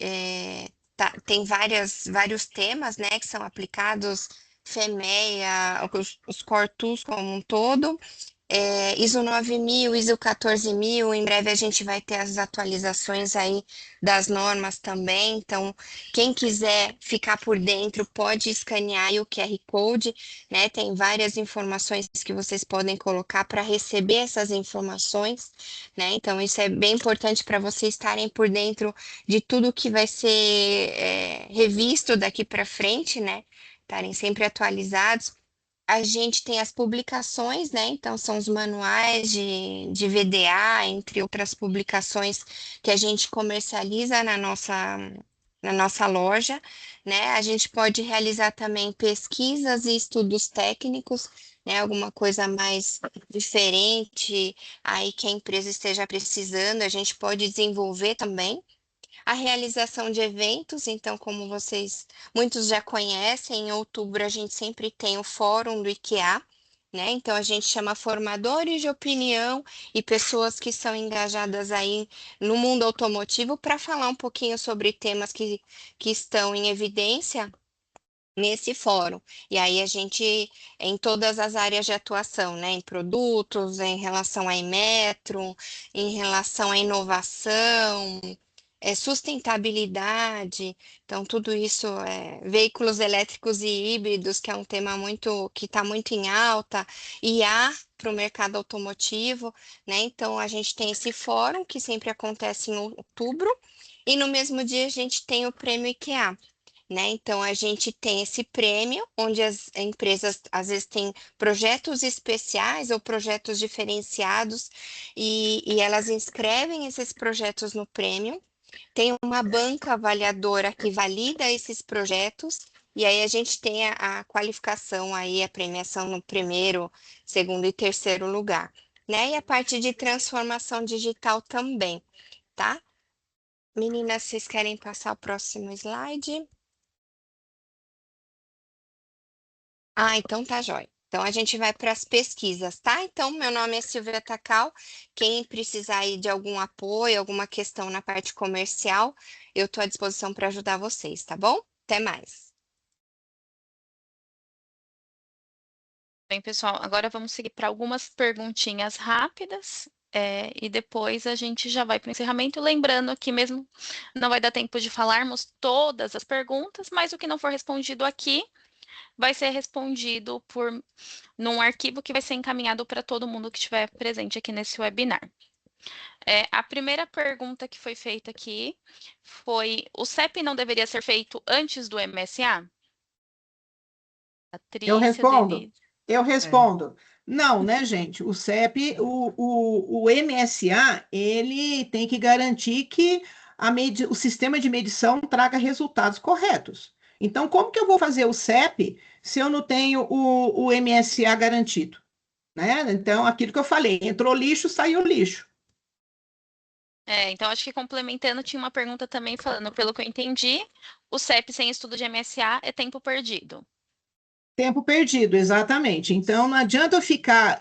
tem vários temas, né, que são aplicados, FEMEA, os Core Tools como um todo. ISO 9000, ISO 14000, em breve a gente vai ter as atualizações aí das normas também, então quem quiser ficar por dentro pode escanear aí o QR Code, né? Tem várias informações que vocês podem colocar para receber essas informações, né? Então isso é bem importante para vocês estarem por dentro de tudo que vai ser revisto daqui para frente, né? Estarem sempre atualizados. A gente tem as publicações, né? Então, são os manuais de VDA, entre outras publicações que a gente comercializa na nossa loja, né? A gente pode realizar também pesquisas e estudos técnicos, né? Alguma coisa mais diferente aí que a empresa esteja precisando, a gente pode desenvolver também. A realização de eventos, então, como muitos já conhecem, em outubro a gente sempre tem o Fórum do IKEA, né? Então, a gente chama formadores de opinião e pessoas que são engajadas aí no mundo automotivo para falar um pouquinho sobre temas que estão em evidência nesse fórum. E aí a gente, em todas as áreas de atuação, né? Em produtos, em relação à Inmetro, em relação à inovação, sustentabilidade, então tudo isso, veículos elétricos e híbridos, que é um tema que está muito em alta, IA para o mercado automotivo, né? Então a gente tem esse fórum que sempre acontece em outubro, e no mesmo dia a gente tem o prêmio IKEA. Né? Então, a gente tem esse prêmio, onde as empresas às vezes têm projetos especiais ou projetos diferenciados, e elas inscrevem esses projetos no prêmio. Tem uma banca avaliadora que valida esses projetos, e aí a gente tem a qualificação aí, a premiação no primeiro, segundo e terceiro lugar, né? E a parte de transformação digital também, tá? Meninas, vocês querem passar o próximo slide? Ah, então tá jóia. Então a gente vai para as pesquisas, tá? Então, meu nome é Silvia Tacal. Quem precisar aí de algum apoio, alguma questão na parte comercial, eu estou à disposição para ajudar vocês, tá bom? Até mais. Bem, pessoal, agora vamos seguir para algumas perguntinhas rápidas, e depois a gente já vai para o encerramento. Lembrando que mesmo não vai dar tempo de falarmos todas as perguntas, mas o que não for respondido aqui vai ser respondido num arquivo que vai ser encaminhado para todo mundo que estiver presente aqui nesse webinar. A primeira pergunta que foi feita aqui foi: o CEP não deveria ser feito antes do MSA? Eu Patrícia, respondo. Denise. Eu respondo. Não, né, gente? O CEP, o MSA, ele tem que garantir que o sistema de medição traga resultados corretos. Então, como que eu vou fazer o CEP se eu não tenho o MSA garantido? Né? Então, aquilo que eu falei, entrou lixo, saiu lixo. Então, acho que complementando, tinha uma pergunta também falando, pelo que eu entendi, o CEP sem estudo de MSA é tempo perdido. Tempo perdido, exatamente. Então, não adianta eu ficar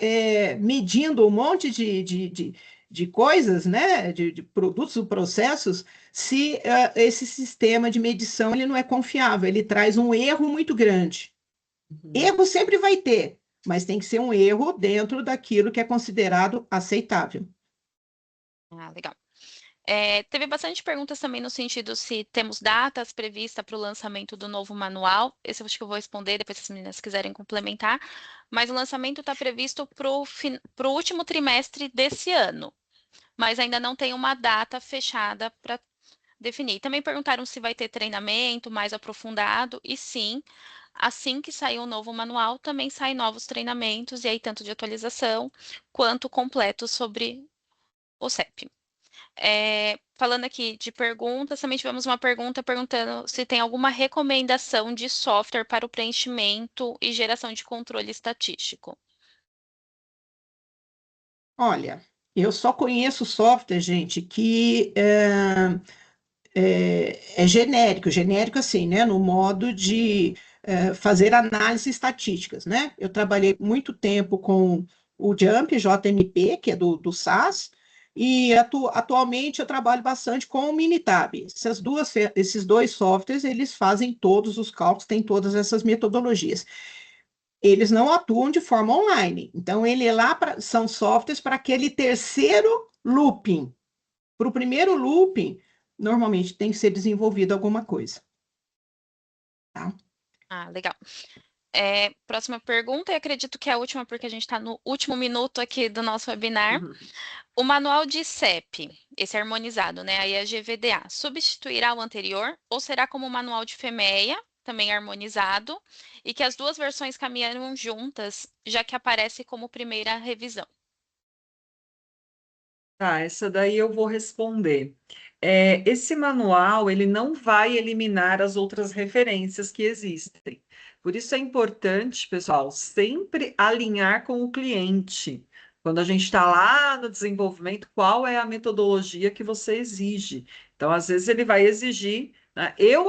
medindo um monte de coisas, né, de produtos ou processos, se esse sistema de medição ele não é confiável, ele traz um erro muito grande. Erro sempre vai ter, mas tem que ser um erro dentro daquilo que é considerado aceitável. Ah, legal. Teve bastante perguntas também no sentido se temos datas previstas para o lançamento do novo manual. Esse eu acho que eu vou responder, depois se as meninas quiserem complementar. Mas o lançamento está previsto para o último trimestre desse ano. Mas ainda não tem uma data fechada para definir. Também perguntaram se vai ter treinamento mais aprofundado. E sim, assim que sair o novo manual, também saem novos treinamentos, e aí tanto de atualização quanto completo sobre o CEP. Falando aqui de perguntas, também tivemos uma pergunta perguntando se tem alguma recomendação de software para o preenchimento e geração de controle estatístico. Olha, eu só conheço software, gente, que é genérico assim, né, no modo de fazer análises estatísticas, né? Eu trabalhei muito tempo com o JMP, que é do SAS, e atualmente eu trabalho bastante com o Minitab. Esses dois softwares, eles fazem todos os cálculos, têm todas essas metodologias. eles não atuam de forma online. Então, ele é lá são softwares para aquele terceiro looping. Para o primeiro looping, normalmente tem que ser desenvolvido alguma coisa. Tá? Ah, legal. Próxima pergunta, e acredito que é a última, porque a gente está no último minuto aqui do nosso webinar. Uhum. O manual de CEP, esse harmonizado, né? Aí é GVDA, substituirá o anterior ou será como o manual de FEMEA, também harmonizado, e que as duas versões caminharão juntas, já que aparece como primeira revisão? Tá, essa daí eu vou responder. Esse manual, ele não vai eliminar as outras referências que existem. Por isso é importante, pessoal, sempre alinhar com o cliente. Quando a gente está lá no desenvolvimento, qual é a metodologia que você exige? Então, às vezes, ele vai exigir, né? Eu,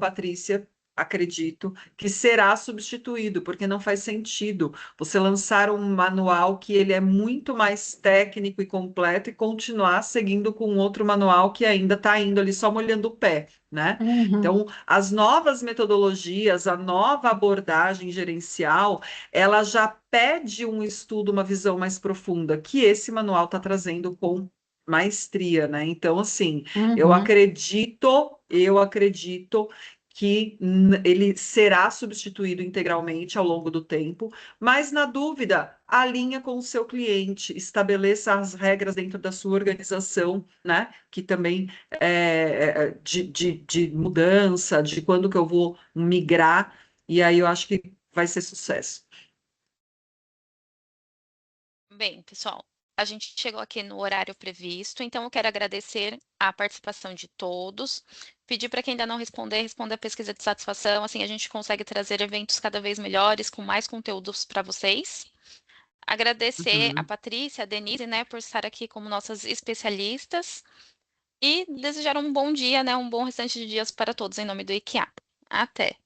Patrícia, acredito que será substituído, porque não faz sentido você lançar um manual que ele é muito mais técnico e completo e continuar seguindo com outro manual que ainda está indo ali só molhando o pé, né? Uhum. Então, as novas metodologias, a nova abordagem gerencial, ela já pede um estudo, uma visão mais profunda, que esse manual está trazendo com maestria, né? Então, assim, eu Uhum. acredito que ele será substituído integralmente ao longo do tempo, mas na dúvida, alinha com o seu cliente, estabeleça as regras dentro da sua organização, né? Que também de mudança, de quando que eu vou migrar, e aí eu acho que vai ser sucesso. Bem, pessoal, a gente chegou aqui no horário previsto, então eu quero agradecer a participação de todos. Pedir para quem ainda não responder, responda a pesquisa de satisfação, assim a gente consegue trazer eventos cada vez melhores, com mais conteúdos para vocês. Agradecer a Uhum. Patrícia, a Denise, né, por estar aqui como nossas especialistas e desejar um bom dia, né, um bom restante de dias para todos em nome do IKEA. Até!